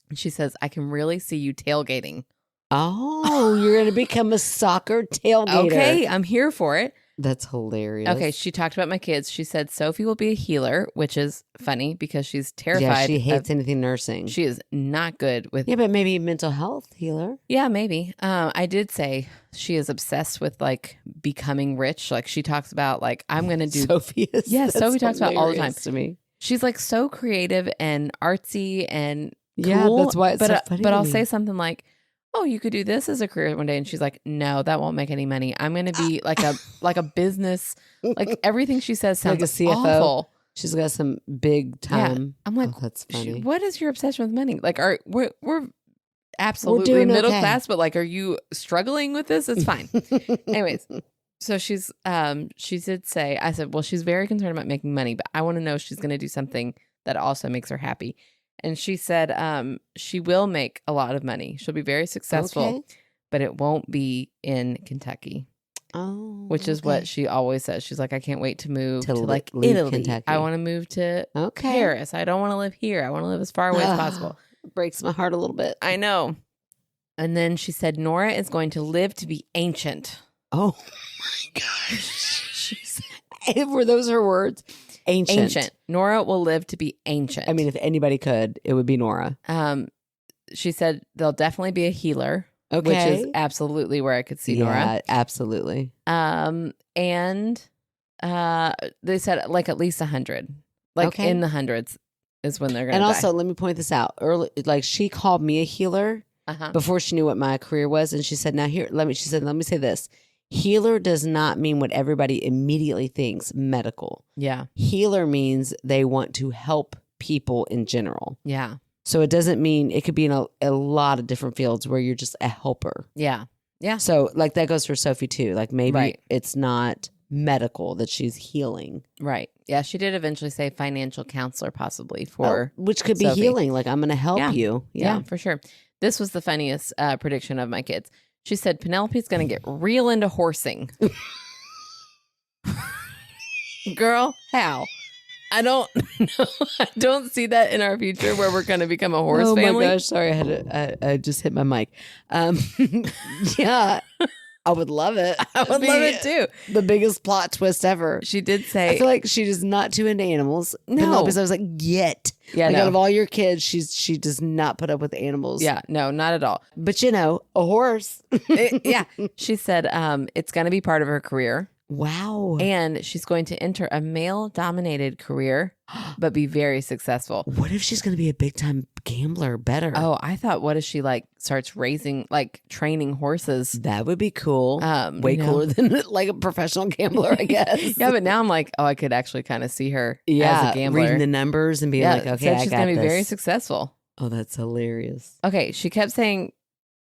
And she says, I can really see you tailgating. Oh, you're going to become a soccer tailgater. Okay, I'm here for it. That's hilarious. Okay, she talked about my kids. She said Sophie will be a healer, which is funny because she's terrified. Yeah, she hates anything nursing. She is not good with. Yeah, but maybe mental health healer. Yeah, maybe. I did say she is obsessed with like becoming rich. Like she talks about like I'm going to do. Sophie is. Yeah, Sophie talks about all the time. To me, she's like so creative and artsy and cool. Yeah, that's why it's so funny. But I'll say something like, oh, you could do this as a career one day. And she's like, no, that won't make any money. I'm going to be like a business, like everything she says sounds like a CFO. Awful. She's got some big time. Yeah. I'm like, that's funny. What is your obsession with money? Like, we're absolutely middle class, but like, are you struggling with this? It's fine. Anyways, so she did say, I said, well, she's very concerned about making money, but I want to know if she's going to do something that also makes her happy. And she said she will make a lot of money. She'll be very successful, but it won't be in Kentucky. Oh, which is what she always says. She's like, I can't wait to move to like leave Italy. Kentucky. I want to move to Paris. I don't want to live here. I want to live as far away as possible. Breaks my heart a little bit. I know. And then she said, Nora is going to live to be ancient. Oh my gosh. Were those her words? Ancient. Nora will live to be ancient. I mean, if anybody could, it would be Nora. She said there'll definitely be a healer. Okay. Which is absolutely where I could see Nora. Yeah, absolutely. And they said like at least 100. Like in the hundreds is when they're going to die. And also, let me point this out. Early, like she called me a healer before she knew what my career was. And she said, now here, let me say this. Healer does not mean what everybody immediately thinks, medical. Yeah. Healer means they want to help people in general. Yeah. So it doesn't mean, it could be in a lot of different fields where you're just a helper. Yeah. Yeah. So like that goes for Sophie too. Like maybe it's not medical that she's healing. Right. Yeah. She did eventually say financial counselor possibly for which could be Sophie. healing. Like I'm going to help you. Yeah, for sure. This was the funniest prediction of my kids. She said Penelope's going to get real into horsing. Girl, how? I don't know. I don't see that in our future where we're going to become a horse family. Oh my gosh, sorry. I just hit my mic. Yeah, I would love it. I would love it too. The biggest plot twist ever. She did say, I feel like she is not too into animals. No. Penelope, I was like, yet. Yeah, like no. out of all your kids, she does not put up with animals. Yeah, no, not at all. But a horse. Yeah. She said it's going to be part of her career. Wow. And she's going to enter a male-dominated career, but be very successful. What if she's going to be a big-time gambler? Better. Oh, I thought, what if she like starts training horses? That would be cool. Way cooler than like a professional gambler, I guess. Yeah, but now I'm like, oh, I could actually kind of see her as a gambler. Reading the numbers and being like, okay, she's going to be very successful. Oh, that's hilarious. Okay, she kept saying,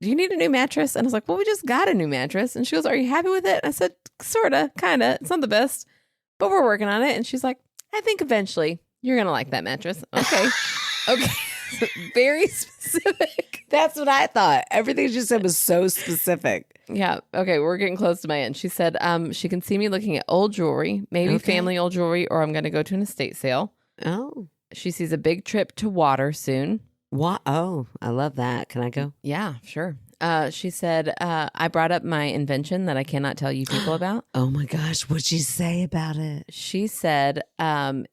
do you need a new mattress? And I was like, well, we just got a new mattress. And she goes, are you happy with it? And I said, sorta, kinda. It's not the best, but we're working on it. And she's like, I think eventually you're going to like that mattress. Okay. Okay. Very specific. That's what I thought. Everything she said was so specific. Yeah. Okay. We're getting close to my end. She said she can see me looking at old jewelry, maybe family old jewelry, or I'm going to go to an estate sale. Oh. She sees a big trip to water soon. What? Oh, I love that. Can I go? Yeah, sure. She said, I brought up my invention that I cannot tell you people about. Oh my gosh. What'd she say about it? She said, I'm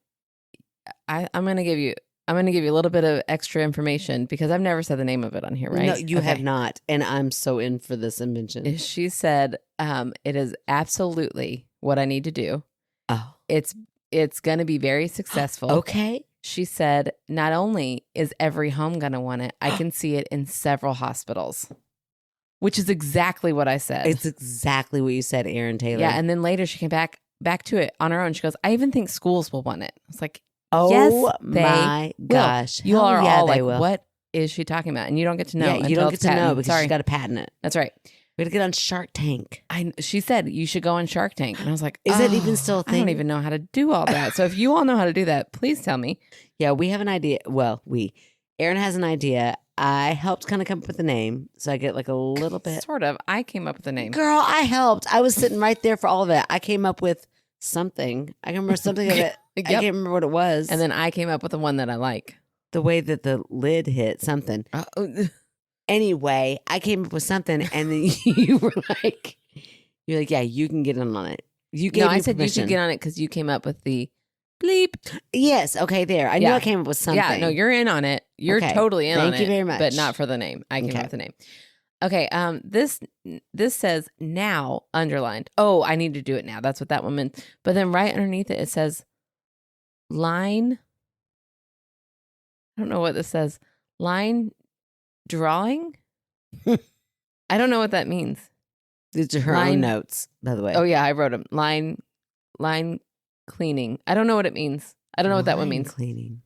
going to give you a little bit of extra information because I've never said the name of it on here, right? No, you have not. And I'm so in for this invention. She said, it is absolutely what I need to do. Oh. It's going to be very successful. Okay. She said, not only is every home going to want it, I can see it in several hospitals, which is exactly what I said. It's exactly what you said, Erin Taylor. Yeah. And then later she came back to it on her own. She goes, I even think schools will want it. It's like, oh yes, my gosh. You all are all like, will. what is she talking about? And you don't get to know. Yeah, you don't get to know because Sorry. she's got to patent it. That's right. We got to get on Shark Tank. She said you should go on Shark Tank. And I was like, is that even still a thing? I don't even know how to do all that. So if you all know how to do that, please tell me. Yeah, we have an idea. Well, Erin has an idea. I helped kind of come up with the name. So I get like a little bit. Sort of. I came up with the name. Girl, I helped. I was sitting right there for all of it. I came up with something. I can remember something of it. Yep. I can't remember what it was. And then I came up with the one that I like. The way that the lid hit something. Anyway, I came up with something, and then you're like, yeah, you can get in on it. You gave I said permission. You could get on it because you came up with the bleep. Yes, okay, there. I knew I came up with something. Yeah, no, you're in on it. You're totally in on it. Thank you very much. But not for the name. I came up with the name. Okay, this says now underlined. Oh, I need to do it now. That's what that one meant. But then right underneath it says line. I don't know what this says. Line drawing? I don't know what that means. These are her own notes, by the way. Oh yeah, I wrote them. Line cleaning. I don't know what it means. I don't know what that one means. Cleaning.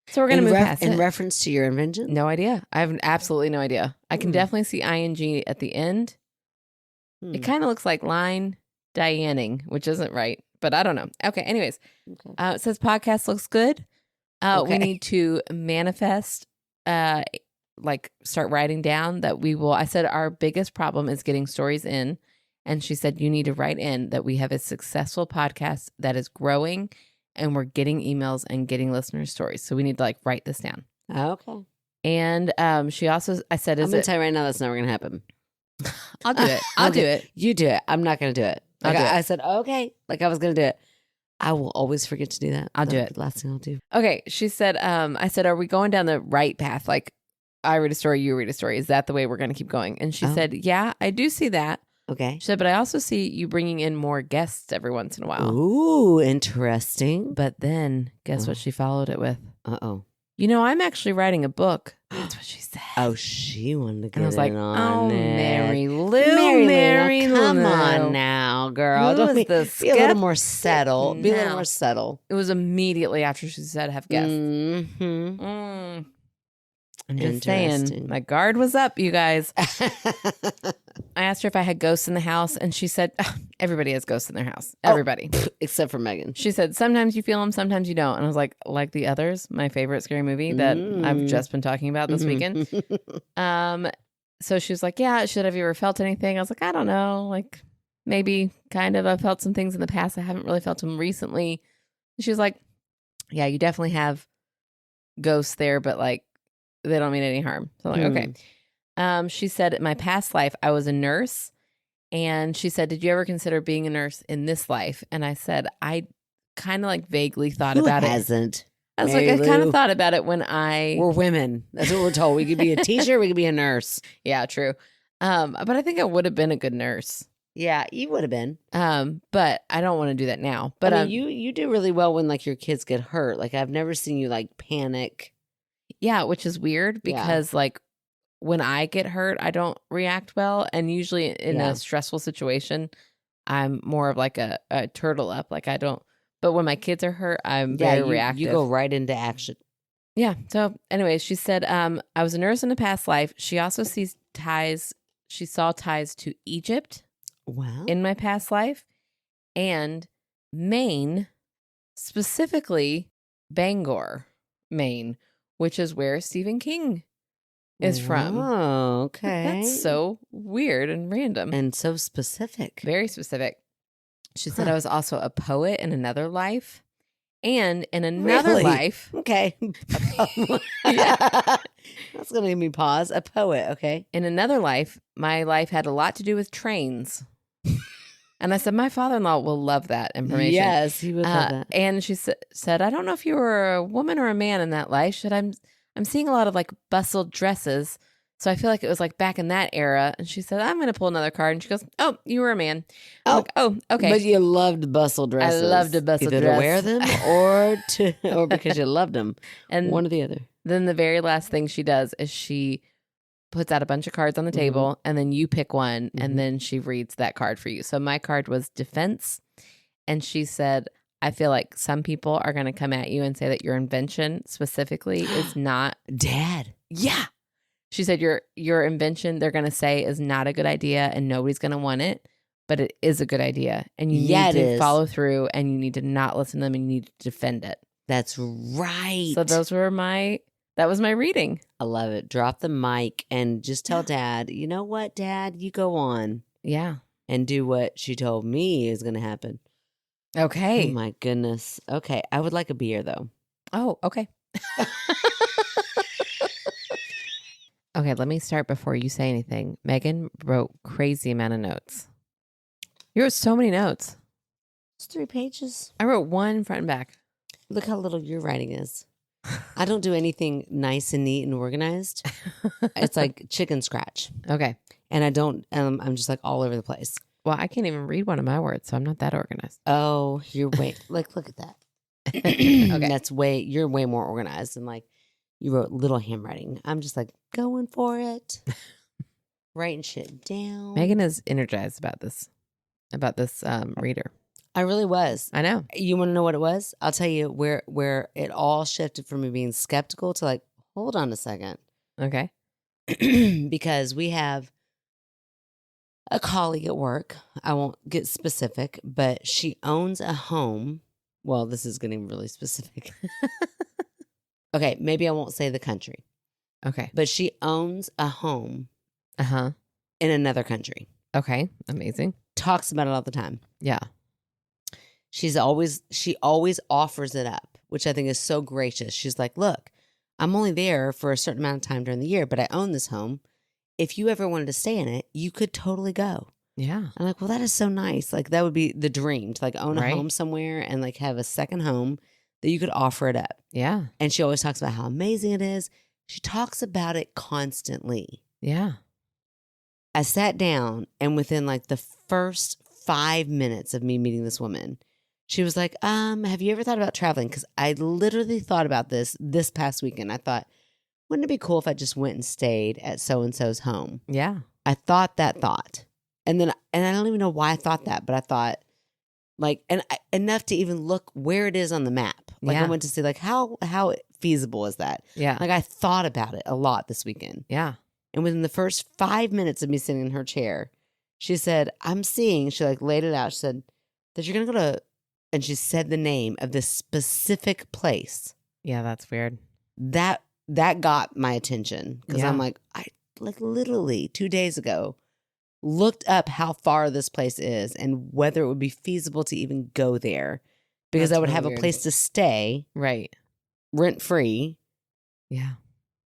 So we're gonna move past it. In reference to your invention? No idea. I have absolutely no idea. I can definitely see ing at the end. It kind of looks like line Dianing, which isn't right, but I don't know. Okay. Anyways, it says podcast looks good. We need to manifest. Like start writing down that we will. I said our biggest problem is getting stories in, and she said you need to write in that we have a successful podcast that is growing, and we're getting emails and getting listeners' stories. So we need to like write this down. Okay. And she also, I said, I'm gonna tell you right now that's never gonna happen. I'll do it. I'll do it. You do it. I'm not gonna do it. Like I said, okay. Like I was gonna do it. I will always forget to do that. I'll do it. The last thing I'll do. Okay. She said, I said, are we going down the right path? Like I read a story, you read a story. Is that the way we're going to keep going? And she said, yeah, I do see that. Okay. She said, but I also see you bringing in more guests every once in a while. Ooh, interesting. But then guess what she followed it with? Uh-oh. You know, I'm actually writing a book. That's what she said. Oh, she wanted to get and I was like, on it. Mary Lou, Mary Lou. Come on now, girl. Don't be a little more settled. Be a little more settled. It was immediately after she said have guests. Mm-hmm. I'm just saying, my guard was up, you guys. I asked her if I had ghosts in the house, and she said, everybody has ghosts in their house. Everybody. Except for Megan. She said, sometimes you feel them, sometimes you don't. And I was like The Others, my favorite scary movie that I've just been talking about this weekend. So she was like, yeah, have you ever felt anything? I was like, I don't know. Like, maybe, kind of. I've felt some things in the past. I haven't really felt them recently. She was like, yeah, you definitely have ghosts there, but like, they don't mean any harm. So I'm like, okay. She said, in my past life, I was a nurse. And she said, did you ever consider being a nurse in this life? And I said, I kind of like vaguely thought about it. Who hasn't? I was like, I kind of thought about it when we're women. That's what we're told. We could be a teacher. We could be a nurse. Yeah, true. But I think I would have been a good nurse. Yeah, you would have been. But I don't want to do that now. But I mean, you do really well when like your kids get hurt. Like I've never seen you like panic. Yeah, which is weird because like when I get hurt, I don't react well. And usually in a stressful situation, I'm more of like a turtle up. Like I don't, but when my kids are hurt, I'm very reactive. You go right into action. Yeah. So anyway, she said, I was a nurse in a past life. She also sees ties. She saw ties to Egypt Wow. in my past life and Maine, specifically Bangor, Maine, which is where Stephen King is from. Oh, okay. That's so weird and random. And so specific. Very specific. She said I was also a poet in another life. And in another life. Okay. Yeah. That's going to give me pause. A poet. Okay. In another life, my life had a lot to do with trains. And I said, my father-in-law will love that information. Yes, he would love that. And she said, I don't know if you were a woman or a man in that life. I'm seeing a lot of like bustled dresses. So I feel like it was like back in that era. And she said, I'm going to pull another card. And she goes, oh, you were a man. I'm like, oh, okay. But you loved bustle dresses. I loved a bustle dress. dress. To wear them or because you loved them. And one or the other. Then the very last thing she does is she puts out a bunch of cards on the table and then you pick one and then she reads that card for you. So my card was defense. And she said, I feel like some people are going to come at you and say that your invention specifically is not. Dad. Yeah. She said your invention, they're going to say, is not a good idea and nobody's going to want it, but it is a good idea. And you need to follow through and you need to not listen to them and you need to defend it. That's right. So that was my reading. I love it. Drop the mic and just tell Dad, you know what, Dad, you go on. Yeah. And do what she told me is going to happen. Okay. Oh my goodness. Okay. I would like a beer though. Oh, okay. Okay, let me start before you say anything. Megan wrote crazy amount of notes. You wrote so many notes. It's 3 pages. I wrote one front and back. Look how little your writing is. I don't do anything nice and neat and organized. It's like chicken scratch. Okay. And I don't, I'm just like all over the place. Well, I can't even read one of my words, so I'm not that organized. Oh, you're look at that. Okay. You're way more organized and like you wrote little handwriting. I'm just like going for it. Writing shit down. Megan is energized about this reader. I really was. I know. You want to know what it was? I'll tell you where it all shifted from me being skeptical to like, hold on a second. Okay. Because we have a colleague at work. I won't get specific, but she owns a home. Well, this is getting really specific. Okay, maybe I won't say the country. Okay. But she owns a home in another country. Okay. Amazing. Talks about it all the time. Yeah. She always offers it up, which I think is so gracious. She's like, look, I'm only there for a certain amount of time during the year, but I own this home. If you ever wanted to stay in it, you could totally go. Yeah. I'm like, well, that is so nice. Like that would be the dream to like own a home somewhere and like have a second home that you could offer it up. Yeah. And she always talks about how amazing it is. She talks about it constantly. Yeah. I sat down and within like the first 5 minutes of me meeting this woman, she was like, have you ever thought about traveling? Because I literally thought about this past weekend. I thought, wouldn't it be cool if I just went and stayed at so-and-so's home? Yeah. I thought that thought. And I don't even know why I thought that, but I thought like, enough to even look where it is on the map. Like I went to see like, how feasible is that? Yeah. Like I thought about it a lot this weekend. Yeah. And within the first 5 minutes of me sitting in her chair, she said, she like laid it out. She said that you're going to go to, and she said the name of this specific place. Yeah, that's weird. That got my attention because I'm like, I like literally 2 days ago looked up how far this place is and whether it would be feasible to even go there because I would have a place to stay. Right. Rent free. Yeah.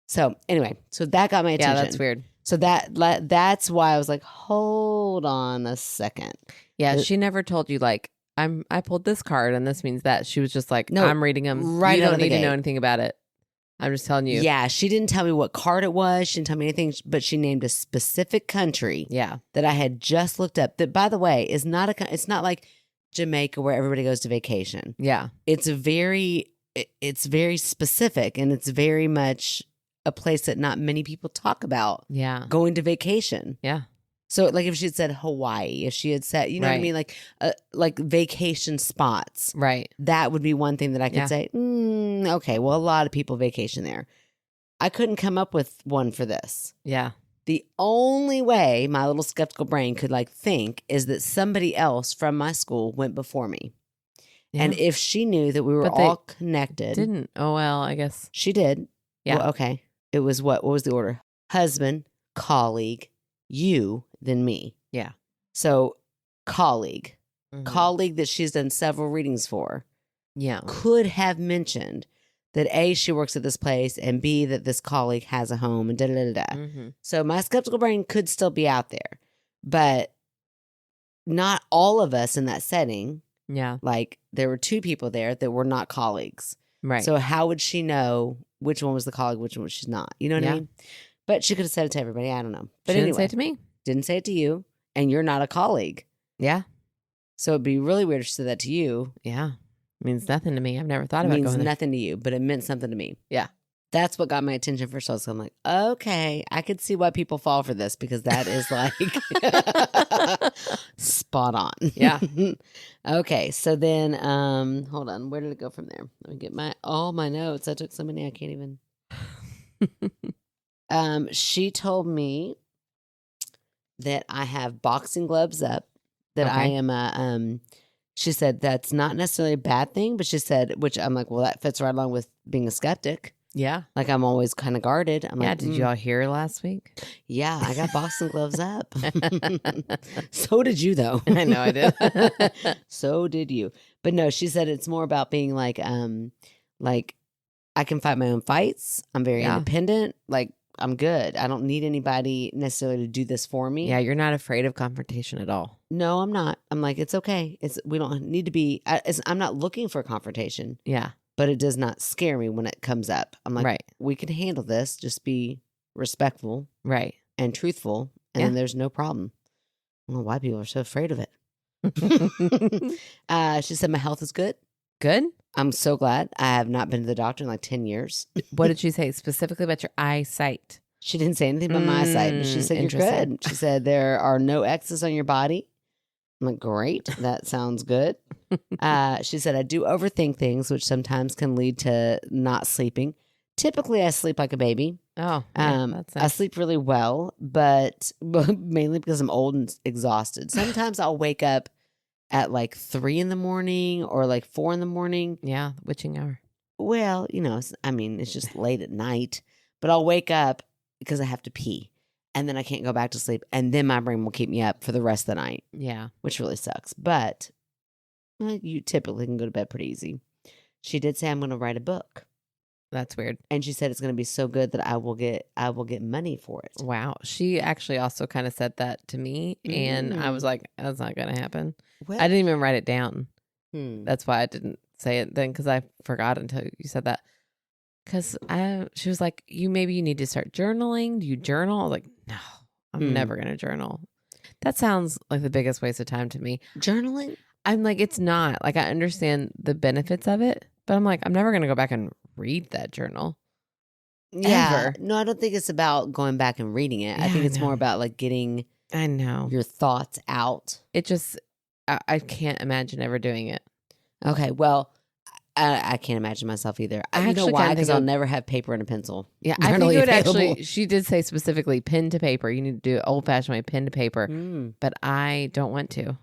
So anyway, so that got my attention. Yeah, that's weird. So that's why I was like, hold on a second. Yeah, she never told you like, I pulled this card and this means that. She was just like, no, I'm reading them. Right. You don't need to know anything about it. I'm just telling you. Yeah, she didn't tell me what card it was. She didn't tell me anything, but she named a specific country. Yeah. That I had just looked up. That, by the way, it's not like Jamaica where everybody goes to vacation. Yeah. It's very specific and it's very much a place that not many people talk about. Yeah. Going to vacation. Yeah. So like if she had said Hawaii, if she had said, you know what I mean? Like vacation spots. Right. That would be one thing that I could say, okay, well, a lot of people vacation there. I couldn't come up with one for this. Yeah. The only way my little skeptical brain could like think is that somebody else from my school went before me. Yeah. And if she knew that we were all connected. Didn't. Oh, well, I guess. She did. Yeah. Well, okay. It was what? What was the order? Husband, colleague, you, then me. Yeah. So colleague that she's done several readings for. Yeah. Could have mentioned that A, she works at this place, and B, that this colleague has a home, and da-da-da-da. So my skeptical brain could still be out there. But not all of us in that setting. Yeah. Like, there were 2 people there that were not colleagues. Right. So how would she know which one was the colleague, which one she's not? You know what I mean? But she could have said it to everybody. I don't know. But she anyway. didn't say it to me. Didn't say it to you. And you're not a colleague. Yeah. So it'd be really weird if she said that to you. Yeah. Means nothing to me. I've never thought about it. Means means nothing to you, but it meant something to me. Yeah. That's what got my attention first. So I'm like, okay, I could see why people fall for this because that is like spot on. Yeah. Okay. So then, hold on. Where did it go from there? Let me get all my notes. I took so many I can't even. She told me that I have boxing gloves up, that I am she said that's not necessarily a bad thing, but she said, which I'm like, well, that fits right along with being a skeptic. Yeah. Like I'm always kind of guarded. I'm like, did you all hear last week? Yeah, I got boxing gloves up. So did you though. I know I did. So did you. But no, she said it's more about being like I can fight my own fights. I'm very independent. Like I'm good. I don't need anybody necessarily to do this for me. Yeah, you're not afraid of confrontation at all. No, I'm not. I'm like, it's okay. We don't need to be. I'm not looking for a confrontation. Yeah. But it does not scare me when it comes up. I'm like, we can handle this. Just be respectful. Right. And truthful. And then there's no problem. I don't know why people are so afraid of it. She said my health is good. Good? I'm so glad. I have not been to the doctor in like 10 years. What did she say specifically about your eyesight? She didn't say anything about my eyesight, but she said you're good. She said there are no X's on your body. I'm like, great. That sounds good. She said I do overthink things, which sometimes can lead to not sleeping. Typically, I sleep like a baby. Oh, that's nice. I sleep really well, but mainly because I'm old and exhausted. Sometimes I'll wake up at like 3 a.m. or like 4 a.m. Yeah, witching hour. Well, it's just late at night, but I'll wake up because I have to pee and then I can't go back to sleep. And then my brain will keep me up for the rest of the night. Yeah. Which really sucks. But you typically can go to bed pretty easy. She did say I'm going to write a book. That's weird. And she said it's going to be so good that I will get money for it. Wow. She actually also kind of said that to me. And I was like, that's not going to happen. Well, I didn't even write it down. That's why I didn't say it then, because I forgot until you said that. Because she was like, you need to start journaling. Do you journal? I was like, no, I'm never going to journal. That sounds like the biggest waste of time to me. Journaling? I'm like, it's not. Like, I understand the benefits of it, but I'm like, I'm never going to go back and read that journal. Yeah. Ever. No, I don't think it's about going back and reading it. I think it's more about like getting your thoughts out. It just, I can't imagine ever doing it. Okay. Well, I can't imagine myself either. I know why, because I'll never have paper and a pencil. Yeah, I think it would actually, she did say specifically pen to paper. You need to do old-fashioned way, pen to paper. But I don't want to.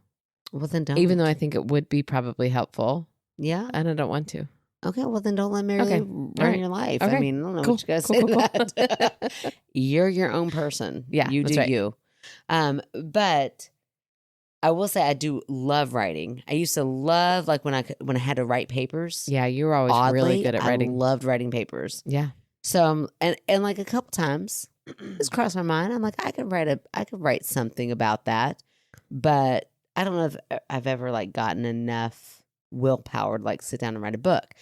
Well, then don't. Even though I think it would be probably helpful. Yeah. And I don't want to. Okay, well then don't let Mary run your life. Okay. I mean, I don't know what you guys say that. You're your own person. Yeah, you do you. But I will say I do love writing. I used to love like when I had to write papers. Yeah, you were always really good at writing. I loved writing papers. Yeah. So and like a couple times, it's crossed my mind. I'm like, I could write something about that, but I don't know if I've ever like gotten enough willpower to like sit down and write a book.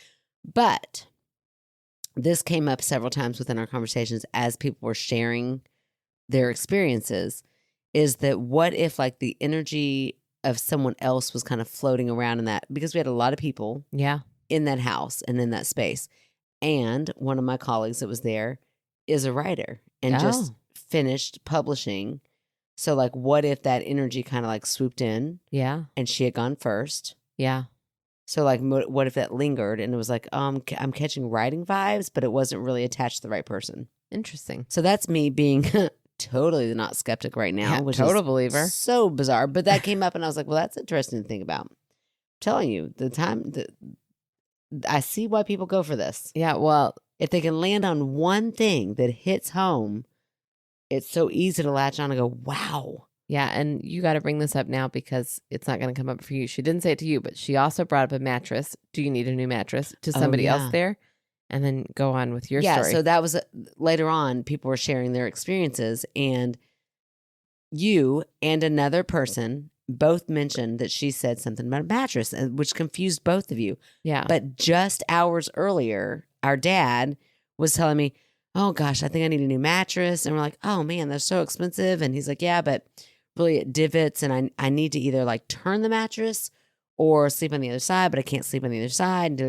But this came up several times within our conversations as people were sharing their experiences, is that what if like the energy of someone else was kind of floating around in that, because we had a lot of people in that house and in that space. And one of my colleagues that was there is a writer and just finished publishing So like, what if that energy kind of like swooped in? Yeah. And she had gone first. Yeah. So like, what if that lingered and it was like, I'm catching writing vibes, but it wasn't really attached to the right person. Interesting. So that's me being totally not skeptic right now, which total is believer. So bizarre. But that came up and I was like, well, that's interesting to think about. I'm telling you, I see why people go for this. Yeah. Well, if they can land on one thing that hits home, it's so easy to latch on and go, wow. Yeah, and you got to bring this up now because it's not going to come up for you. She didn't say it to you, but she also brought up a mattress. Do you need a new mattress to somebody else there? And then go on with your story. Yeah, so that was later on, people were sharing their experiences, and you and another person both mentioned that she said something about a mattress, which confused both of you. Yeah. But just hours earlier, our dad was telling me, oh gosh, I think I need a new mattress. And we're like, oh man, they're so expensive. And he's like, yeah, but really it divots and I need to either like turn the mattress or sleep on the other side, but I can't sleep on the other side.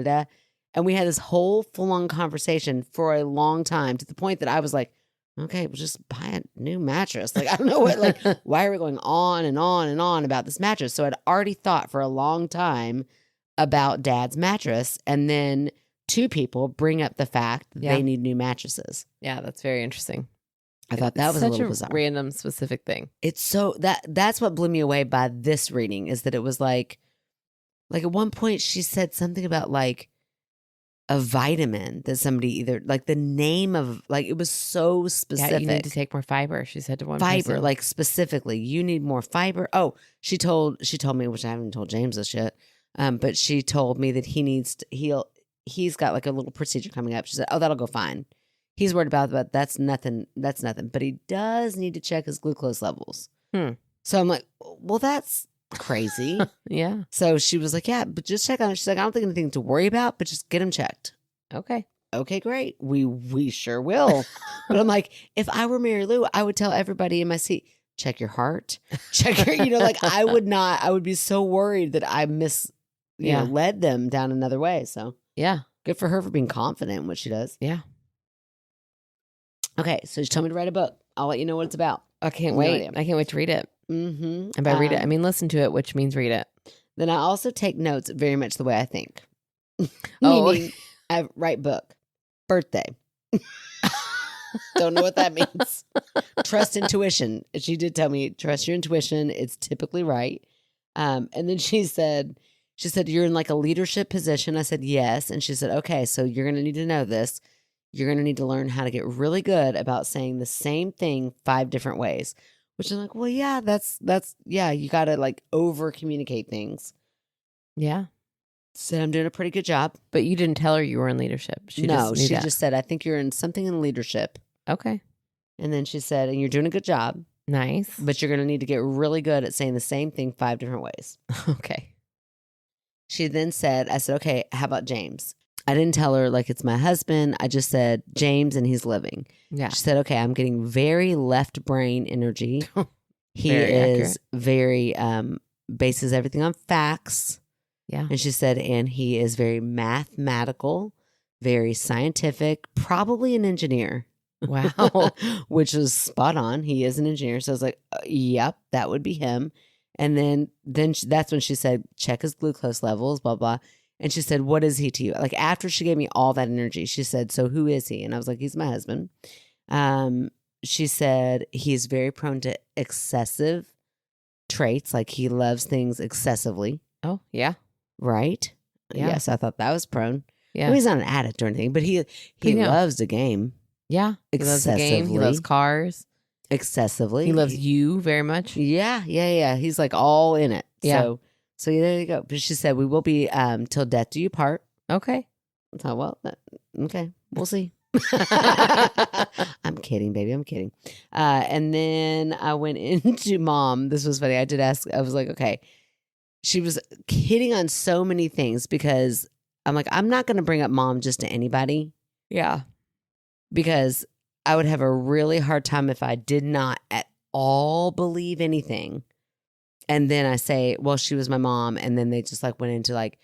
And we had this whole full-on conversation for a long time to the point that I was like, okay, we'll just buy a new mattress. Like, I don't know what, like, why are we going on and on and on about this mattress? So I'd already thought for a long time about Dad's mattress. And then two people bring up the fact that they need new mattresses. Yeah, that's very interesting. I thought that was a little bizarre. Random specific thing. It's so that's what blew me away by this reading is that it was like at one point she said something about like a vitamin that somebody either like the name of like it was so specific. Yeah, you need to take more fiber. She said to one person. Like specifically, you need more fiber. Oh, she told me, which I haven't told James this yet. But she told me that he's got like a little procedure coming up. She said, oh, that'll go fine. He's worried about that. That's nothing. But he does need to check his glucose levels. So I'm like, well, that's crazy. Yeah. So she was like, yeah, but just check on it. She's like, I don't think anything to worry about, but just get him checked. Okay, great. We sure will. But I'm like, if I were Mary Lou, I would tell everybody in my seat, check your heart, check your, like I would be so worried that I led them down another way. So yeah, good for her for being confident in what she does. Yeah. Okay, so she told me to write a book. I'll let you know what it's about. I can't wait. I can't wait to read it. Mm-hmm. And by read it, I mean listen to it, which means read it. Then I also take notes very much the way I think. Meaning, I write book. Birthday. Don't know what that means. Trust intuition. She did tell me, trust your intuition. It's typically right. And then she said, you're in like a leadership position. I said, yes. And she said, okay, so you're going to need to know this. You're going to need to learn how to get really good about saying the same thing 5 different ways. Which I'm like, well, yeah, that's you got to like over communicate things. Yeah. Said I'm doing a pretty good job. But you didn't tell her you were in leadership. She just said, I think you're in something in leadership. Okay. And then she said, and you're doing a good job. Nice. But you're going to need to get really good at saying the same thing 5 different ways. Okay. She then said, I said, okay, how about James? I didn't tell her like it's my husband. I just said James and he's living. Yeah. She said, okay, I'm getting very left brain energy. He very is very, bases everything on facts. Yeah. And she said, and he is very mathematical, very scientific, probably an engineer. Wow. Which was spot on. He is an engineer. So I was like, yep, that would be him. And then that's when she said, check his glucose levels, blah, blah. And she said, what is he to you? Like after she gave me all that energy, she said, so who is he? And I was like, he's my husband. She said, he's very prone to excessive traits. Like he loves things excessively. Oh, yeah. Right? Yeah. Yes, I thought that was prone. Yeah. Well, he's not an addict or anything, but he loves the game. Yeah. He loves the game. He loves cars. Excessively. He loves you very much. Yeah. He's like all in it. Yeah. So there you go. But she said, we will be till death do you part. Okay. I thought, well, okay, we'll see. I'm kidding, baby. I'm kidding. And then I went into Mom. This was funny. I did ask, I was like, okay. She was hitting on so many things because I'm like, I'm not going to bring up Mom just to anybody. Yeah. Because I would have a really hard time if I did not at all believe anything. And then I say, well, she was my mom. And then they just like went into like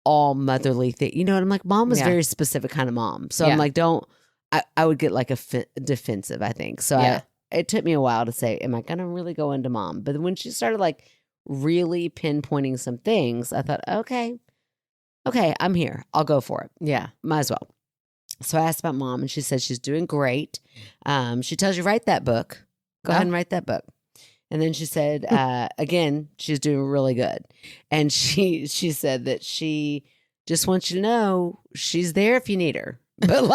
all motherly thing. You know what I'm like? Mom was very specific kind of mom. So I'm like, I would get like defensive, I think. So it took me a while to say, am I going to really go into mom? But when she started like really pinpointing some things, I thought, okay, I'm here. I'll go for it. Yeah. Might as well. So I asked about mom, and she said she's doing great. She tells you, write that book. Go ahead and write that book. And then she said, again, she's doing really good. And she said that she just wants you to know she's there if you need her. But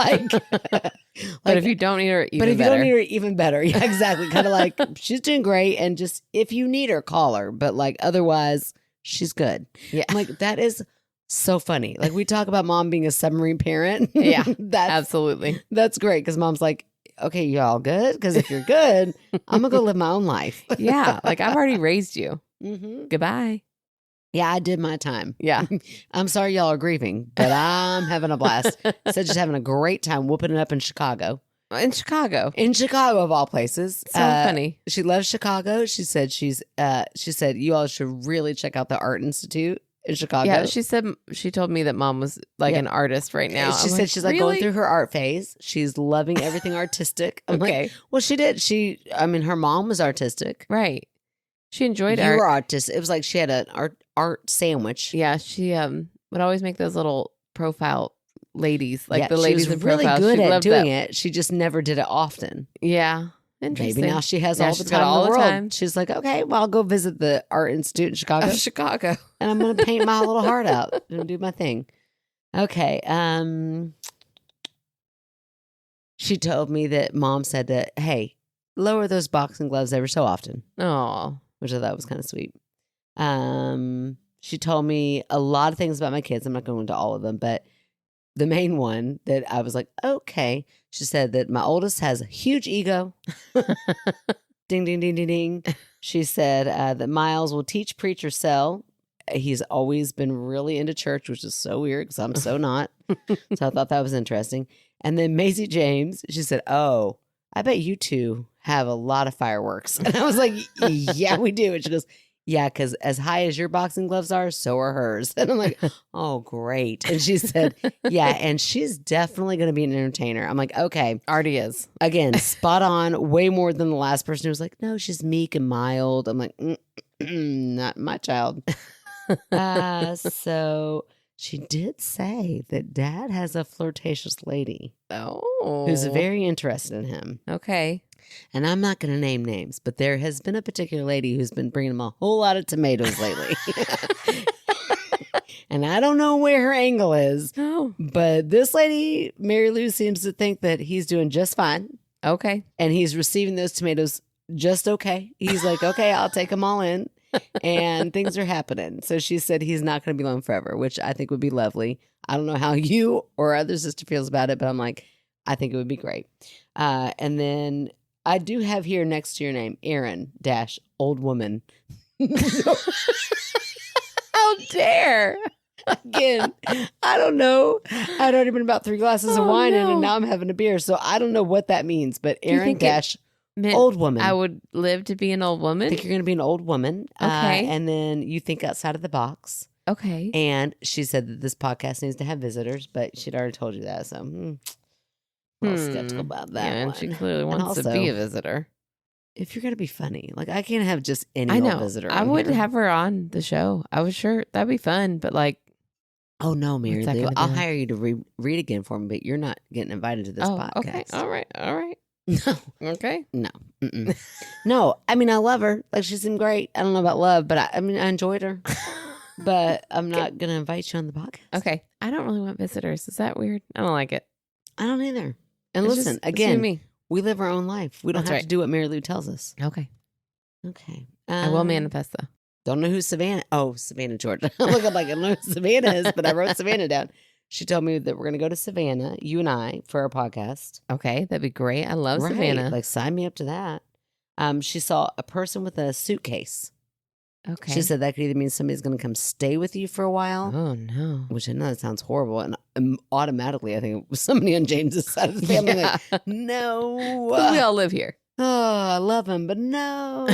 but if you don't need her, even better. But if you don't need her, even better. Yeah, exactly. Kind of like she's doing great. And just if you need her, call her. But like otherwise, she's good. Yeah. I'm like, that is so funny. Like we talk about mom being a submarine parent. Yeah, absolutely. That's great because mom's like, okay, y'all good? Because if you're good, I'm going to go live my own life. Yeah. Like I've already raised you. Mm-hmm. Goodbye. Yeah, I did my time. Yeah. I'm sorry y'all are grieving, but I'm having a blast. So just having a great time whooping it up in Chicago. In Chicago. In Chicago, of all places. So funny. She loves Chicago. She said she said you all should really check out the Art Institute in Chicago. Yeah, she told me that mom was like an artist right now. She said she's like going through her art phase. She's loving everything artistic. I'm like, well, she did. Her mom was artistic. Right. She enjoyed art. You were artistic. It was like she had an art sandwich. Yeah, she would always make those little profile ladies, like the ladies she was in profile. Really good at doing it. She just never did it often. Yeah. Interesting. Maybe now she has all the time in the world. She's like, okay, well, I'll go visit the Art Institute in Chicago. Chicago. And I'm going to paint my little heart out and do my thing. Okay. She told me that mom said that, hey, lower those boxing gloves ever so often. Oh. Which I thought was kind of sweet. She told me a lot of things about my kids. I'm not going into all of them, but the main one that I was like, okay. She said that my oldest has a huge ego. Ding, ding, ding, ding, ding. She said that Miles will teach, preach, or sell. He's always been really into church, which is so weird because I'm so not. So I thought that was interesting. And then Maisie James, she said, oh, I bet you two have a lot of fireworks. And I was like, yeah, we do. And she goes, yeah, because as high as your boxing gloves are, so are hers. And I'm like, oh, great. And she said, yeah, and she's definitely going to be an entertainer. I'm like, okay. Already is. Again, spot on, way more than the last person who was like, no, she's meek and mild. I'm like, not my child. So she did say that dad has a flirtatious lady. Oh. Who's very interested in him. Okay. And I'm not going to name names, but there has been a particular lady who's been bringing him a whole lot of tomatoes lately. And I don't know where her angle is. Oh. But this lady, Mary Lou, seems to think that he's doing just fine. Okay. And he's receiving those tomatoes just okay. He's like, okay, I'll take them all in. And things are happening. So she said he's not going to be alone forever, which I think would be lovely. I don't know how you or other sister feels about it, but I'm like, I think it would be great. And then I do have here next to your name, Erin - old woman. How dare. Again, I don't know. I'd already been about 3 glasses of wine in, and now I'm having a beer. So I don't know what that means, but Erin - old woman. I would live to be an old woman. I think you're going to be an old woman. Okay. And then you think outside of the box. Okay. And she said that this podcast needs to have visitors, but she'd already told you that. So I'm a little skeptical about that. Yeah, and she clearly wants to be a visitor. If you're going to be funny, like I can't have just any old visitor. I would have her on the show. I was sure that'd be fun, but like, oh no, Mary Lou, I'll hire you to read again for me, but you're not getting invited to this podcast. Okay. All right. No. Okay. No. No. I mean, I love her. Like she seemed great. I don't know about love, but I enjoyed her. But I'm not going to invite you on the podcast. Okay. I don't really want visitors. Is that weird? I don't like it. I don't either. And listen, again, we live our own life. We don't have to do what Mary Lou tells us. Okay. Okay. I will manifest though. Don't know who Savannah. Oh, Savannah, Georgia. I'm looking like I don't know who Savannah is, but I wrote Savannah down. She told me that we're going to go to Savannah, you and I, for our podcast. Okay, that'd be great. I love Savannah. Like, sign me up to that. She saw a person with a suitcase. Okay. She said that could either mean somebody's going to come stay with you for a while. Oh, no. Which I know that sounds horrible. And automatically, I think it was somebody on James's side of the family. Yeah. Like, no. We all live here. Oh, I love him, but no.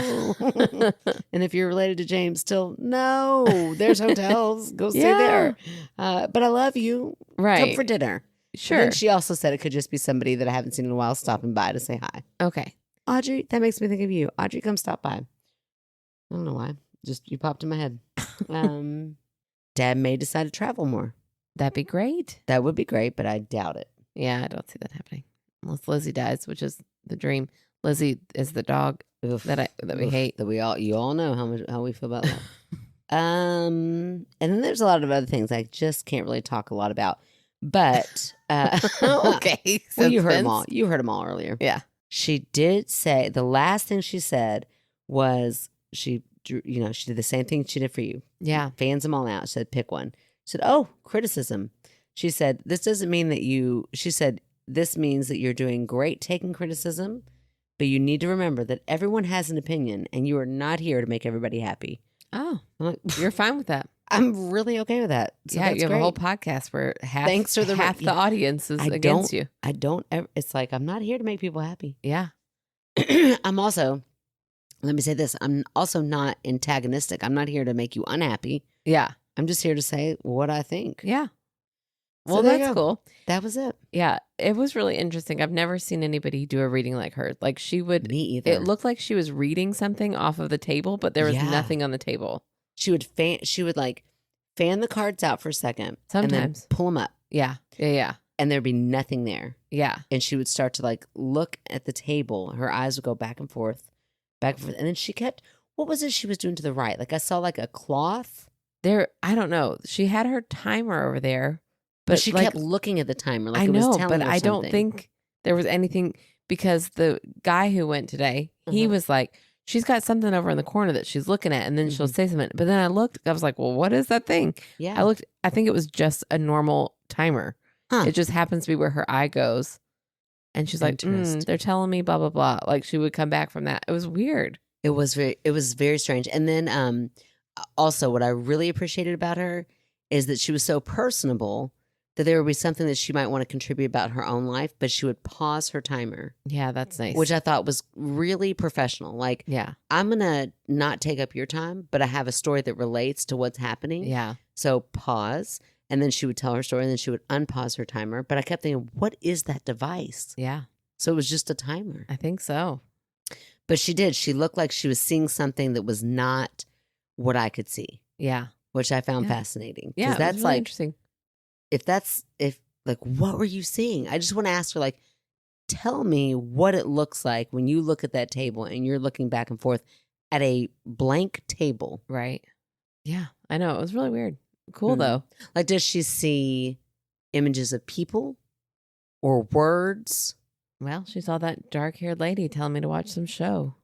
And if you're related to James, still, no. There's hotels. Go stay there. But I love you. Right. Come for dinner. Sure. And she also said it could just be somebody that I haven't seen in a while stopping by to say hi. Okay. Audrey, that makes me think of you. Audrey, come stop by. I don't know why. Just you popped in my head. Dad may decide to travel more. That'd be great. That would be great, but I doubt it. Yeah, I don't see that happening unless Lizzie dies, which is the dream. Lizzie is the dog that we hate. That you all know how we feel about that. And then there's a lot of other things I just can't really talk a lot about. But okay, well, you heard them all. You heard them all earlier. Yeah, she did say the last thing she said was she did the same thing she did for you. Yeah, fans them all out. She said pick one. She said, "Oh, criticism." She said, "This doesn't mean that you." She said, "This means that you're doing great taking criticism, but you need to remember that everyone has an opinion, and you are not here to make everybody happy." Oh, I'm like, you're fine with that. I'm really okay with that. So yeah, you have great. a whole podcast where half the audience is against you. I don't ever. It's like I'm not here to make people happy. Yeah. I'm also. Let me say this. I'm also not antagonistic. I'm not here to make you unhappy. Yeah. I'm just here to say what I think. Yeah. So well, that's cool. That was it. Yeah. It was really interesting. I've never seen anybody do a reading like her. Like she would. Me either. It looked like she was reading something off of the table, but there was nothing on the table. She would fan the cards out for a second. Sometimes. And then pull them up. Yeah. Yeah. And there'd be nothing there. Yeah. And she would start to like look at the table. Her eyes would go back and forth. And then she kept, what was it she was doing to the right? Like I saw like a cloth. There, I don't know. She had her timer over there. But she like, kept looking at the timer. Like I know, it was telling but her I something. don't think there was anything because the guy who went today, he was like, she's got something over in the corner that she's looking at and then she'll say something. But then I looked, I was like, well, what is that thing? Yeah. I think it was just a normal timer. It just happens to be where her eye goes. And she's like, they're telling me blah, blah, blah. Like she would come back from that. It was weird. It was very strange. And then also what I really appreciated about her is that she was so personable that there would be something that she might want to contribute about her own life, but she would pause her timer. Yeah, that's nice. Which I thought was really professional. Like, yeah, I'm going to not take up your time, but I have a story that relates to what's happening. Yeah. So pause. And then she would tell her story and then she would unpause her timer. But I kept thinking, what is that device? Yeah. So it was just a timer. I think so. But she did. She looked like she was seeing something that was not what I could see. Yeah. Which I found fascinating. Yeah. That's really like interesting. If what were you seeing? I just want to ask her, like, tell me what it looks like when you look at that table and you're looking back and forth at a blank table. Right. Yeah. I know. It was really weird. Cool though. Like, does she see images of people or words? Well, she saw that dark-haired lady telling me to watch some show.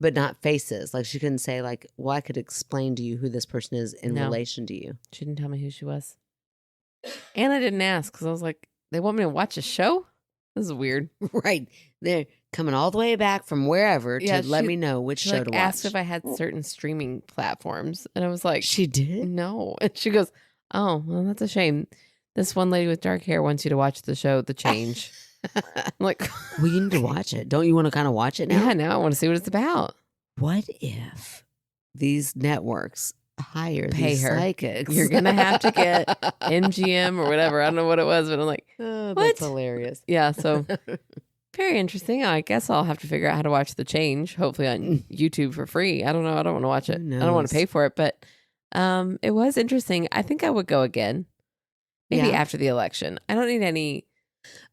But not faces. Like, she couldn't say, like, well, I could explain to you who this person is in relation to you. She didn't tell me who she was. And I didn't ask because I was like, they want me to watch a show? This is weird. Right. They're coming all the way back from wherever to let me know which show to watch. She asked if I had certain streaming platforms. And I was like, she did? No. And she goes, oh, well, that's a shame. This one lady with dark hair wants you to watch the show, The Change. I'm like, well, you need to watch it. Don't you want to kind of watch it now? Yeah, now I want to see what it's about. What if these networks pay these her psychics? You're gonna have to get MGM or whatever. I don't know what it was, but I'm like, oh, what? That's hilarious. Yeah, so very interesting. I guess I'll have to figure out how to watch The Change, hopefully on YouTube for free. I don't know. I don't want to watch it. I don't want to pay for it, but it was interesting. I think I would go again. Maybe after the election. I don't need any.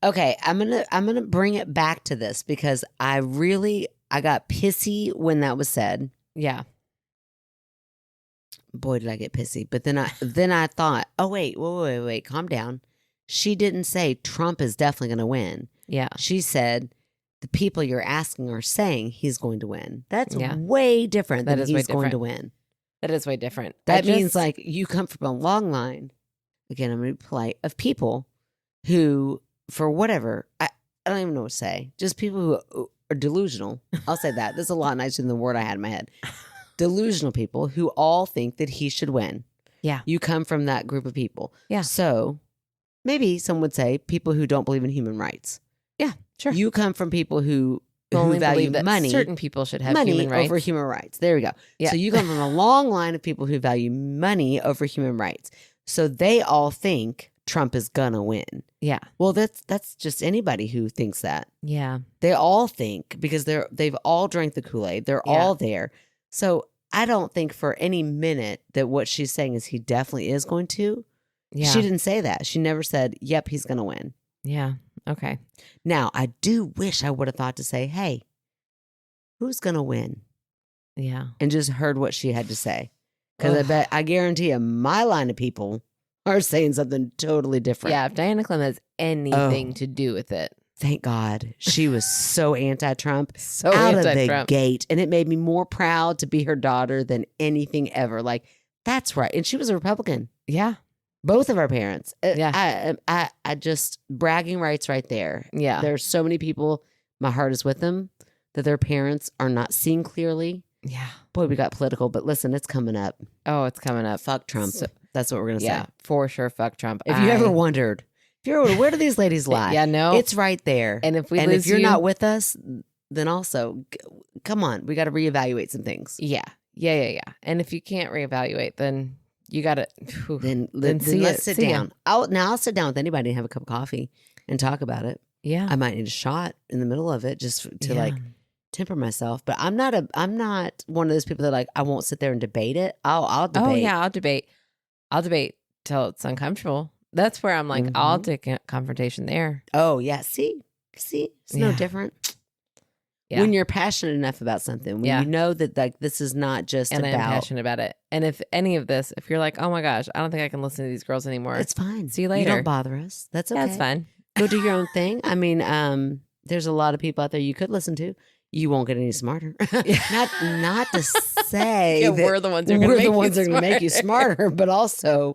Okay, I'm gonna bring it back to this because I got pissy when that was said. Yeah. Boy, did I get pissy. But then I thought, oh wait, calm down. She didn't say Trump is definitely going to win. Yeah. She said the people you're asking are saying he's going to win. That's way different than he's going to win. That is way different. That means like you come from a long line. Again, I'm going to be polite, of people who, for whatever, I don't even know what to say. Just people who are delusional. I'll say that. That's a lot nicer than the word I had in my head. Delusional people who all think that he should win. Yeah. You come from that group of people. Yeah. So maybe some would say people who don't believe in human rights. Yeah, sure. You come from people who value money. Certain people should have money human rights over human rights. There we go. Yeah. So you come from a long line of people who value money over human rights. So they all think Trump is gonna win. Yeah. Well, that's just anybody who thinks that. Yeah. They all think because they've all drank the Kool-Aid. They're all there. So I don't think for any minute that what she's saying is he definitely is going to. Yeah. She didn't say that. She never said, yep, he's going to win. Yeah. Okay. Now, I do wish I would have thought to say, hey, who's going to win? Yeah. And just heard what she had to say. Because I guarantee you, my line of people are saying something totally different. Yeah. If Diana Clem has anything to do with it. Thank God. She was so anti-Trump. So out anti-Trump. of the gate. And it made me more proud to be her daughter than anything ever. Like, that's right. And she was a Republican. Yeah. Both of our parents. Yeah. I just bragging rights right there. Yeah. There's so many people, my heart is with them, that their parents are not seeing clearly. Yeah. Boy, we got political, but listen, it's coming up. Oh, it's coming up. Fuck Trump. So, that's what we're going to yeah, say. for sure. Fuck Trump. If you ever wondered, where do these ladies lie? Yeah, no. It's right there. And if if you're not with us, then also, come on, we got to reevaluate some things. Yeah. Yeah. And if you can't reevaluate, then you got to. Then let's sit down. I'll sit down with anybody and have a cup of coffee and talk about it. Yeah. I might need a shot in the middle of it just to like temper myself. But I'm not one of those people that like I won't sit there and debate it. I'll debate. Oh yeah, I'll debate till it's uncomfortable. That's where I'm like, I'll take a confrontation there. Oh yeah, see, it's no different. Yeah. When you're passionate enough about something, when you know that like this is not just and about. I'm passionate about it. And if any of this, if you're like, oh my gosh, I don't think I can listen to these girls anymore. It's fine. See you later. You don't bother us. That's okay. That's fine. Go do your own thing. I mean, there's a lot of people out there you could listen to. You won't get any smarter. not to say that we're the ones who are going to make you smarter, but also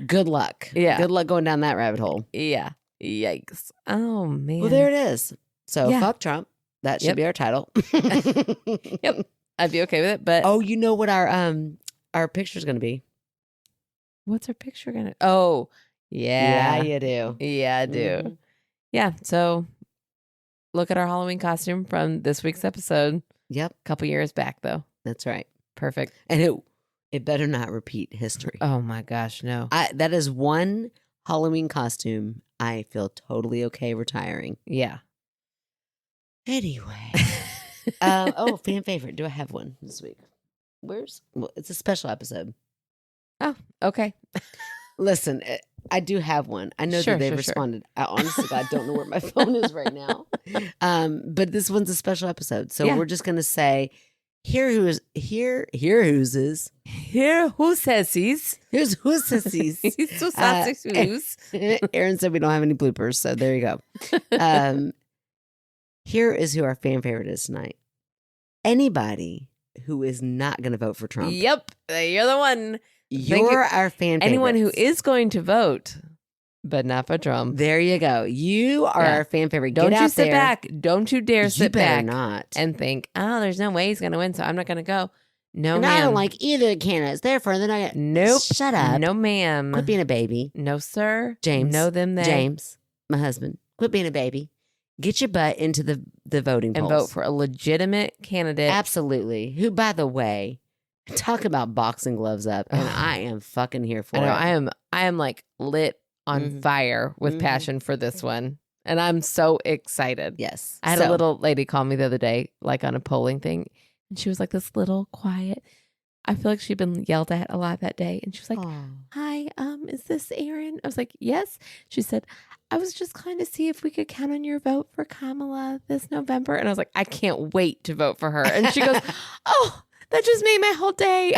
good luck. Yeah. Good luck going down that rabbit hole. Yeah. Yikes. Oh man. Well, there it is. So fuck Trump. That should be our title. Yep. I'd be okay with it. But you know what our picture's gonna be? What's our picture gonna? Oh, yeah. Yeah, you do. Yeah, I do. Mm-hmm. Yeah. So look at our Halloween costume from this week's episode. Yep. A couple years back though. That's right. Perfect. And it better not repeat history. Oh my gosh, no. That is one Halloween costume I feel totally okay retiring. Yeah. Anyway. Fan favorite. Do I have one this week? It's a special episode. Oh, okay. Listen, I do have one. I know that they've responded. I honestly, God, don't know where my phone is right now. But this one's a special episode. So we're just going to say, Here's who says he's. Here's who says he's. He's so sassy. Aaron said we don't have any bloopers, so there you go. Here is who our fan favorite is tonight. Anybody who is not going to vote for Trump. Yep, you're the one. You're our fan favorite. Anyone who is going to vote, but not for Trump. There you go. You are our fan favorite. Don't you sit back. Don't you dare sit back not. And think, oh, there's no way he's going to win, so I'm not going to go. No, and ma'am. I don't like either of the candidates. Therefore, they're not going to. Nope. Shut up. No, ma'am. Quit being a baby. No, sir. James. No, them, they. James, my husband. Quit being a baby. Get your butt into the voting polls. And vote for a legitimate candidate. Absolutely. Who, by the way, talk about boxing gloves up, and I am fucking here for it. I am like lit on fire with passion for this one. And I'm so excited. Yes. I had a little lady call me the other day, like on a polling thing. And she was like this little quiet. I feel like she'd been yelled at a lot that day. And she was like, hi, is this Erin? I was like, yes. She said, I was just calling to see if we could count on your vote for Kamala this November. And I was like, I can't wait to vote for her. And she goes, oh, that just made my whole day.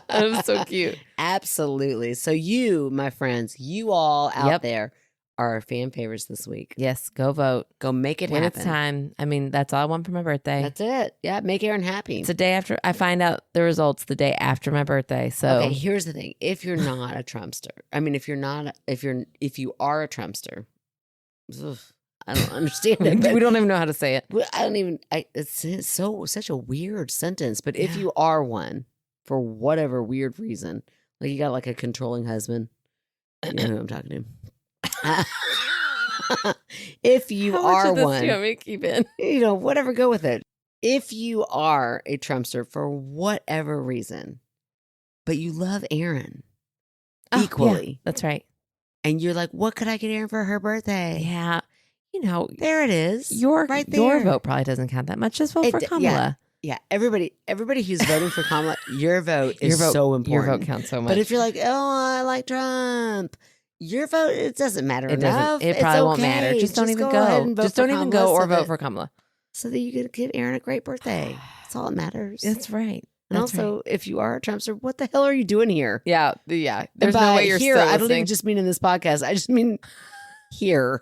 It was so cute. Absolutely. So you, my friends, you all out there are our fan favorites this week. Yes, go vote. Go make it when happen. It's time. I mean, that's all I want for my birthday. That's it. Yeah, make Aaron happy. It's the day after I find out the results the day after my birthday. So okay, here's the thing. If you're not a Trumpster, I mean, if you are a Trumpster, I don't understand it. We don't even know how to say it. It's such a weird sentence. But if you are one, for whatever weird reason, like you got like a controlling husband, you know who I'm talking to. If you are one, do you want me to keep in? Whatever, go with it. If you are a Trumpster for whatever reason, but you love Aaron, equally. Yeah, that's right. And you're like, what could I get Erin for her birthday? Yeah. There it is. Your right there. Your vote probably doesn't count that much. Just vote for Kamala. Yeah. Everybody who's voting for Kamala, your vote is so important. Your vote counts so much. But if you're like, oh, I like Trump, your vote, it doesn't matter enough. It probably won't matter. Just don't even go. Just don't even go or vote for Kamala. So that you get to give Erin a great birthday. That's all that matters. That's right. And also, if you are a Trumpster, what the hell are you doing here? Yeah. There's no way you're here. still I don't listening. even just mean in this podcast. I just mean here.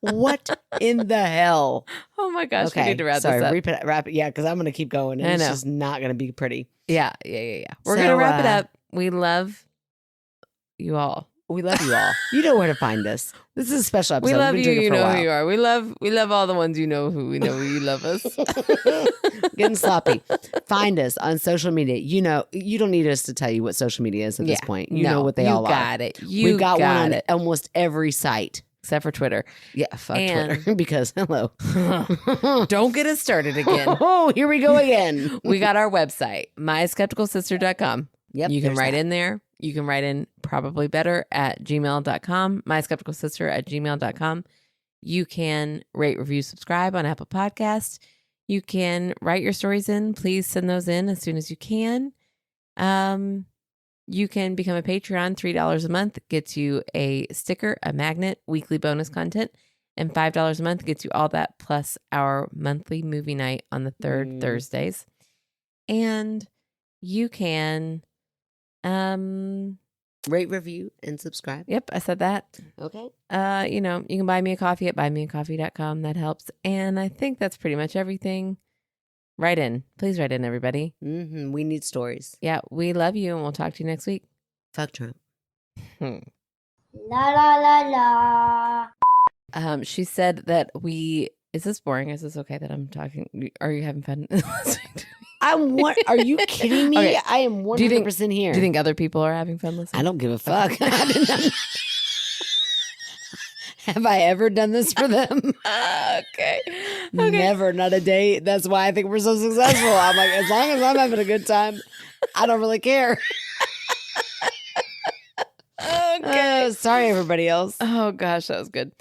What in the hell? Oh my gosh, we need to wrap this up. Wrap it. Yeah, because I'm going to keep going. And it's just not going to be pretty. Yeah. We're going to wrap it up. We love you all. We love you all. You know where to find us. This is a special episode. We love you. You know who you are. We love all the ones you know who we know you love us. Getting sloppy. Find us on social media. You know, you don't need us to tell you what social media is at this point. You know what they all are. You got it. We've got one on almost every site. Except for Twitter. Yeah, fuck Twitter. Because, hello. Don't get us started again. Oh, here we go again. We got our website, myskepticalsister.com. Yep. You can write in there. You can write in probably better at gmail.com, myskepticalsister@gmail.com. You can rate, review, subscribe on Apple Podcasts. You can write your stories in. Please send those in as soon as you can. You can become a Patreon. $3 a month gets you a sticker, a magnet, weekly bonus content, and $5 a month gets you all that plus our monthly movie night on the third Thursdays. And you can rate, review, and subscribe. Yep, I said that. Okay. You can buy me a coffee at buymeacoffee.com. That helps. And I think that's pretty much everything. Write in. Please write in, everybody. We need stories. Yeah, we love you, and we'll talk to you next week. Fuck Trump. La la la la. She said that is this boring? Is this okay that I'm talking? Are you having fun listening to me? Are you kidding me? Okay. I am 100% here. Do you think other people are having fun listening? I don't give a fuck. Have I ever done this for them? Okay. Never, not a day. That's why I think we're so successful. I'm like, as long as I'm having a good time, I don't really care. Okay. Sorry, everybody else. Oh, gosh, that was good.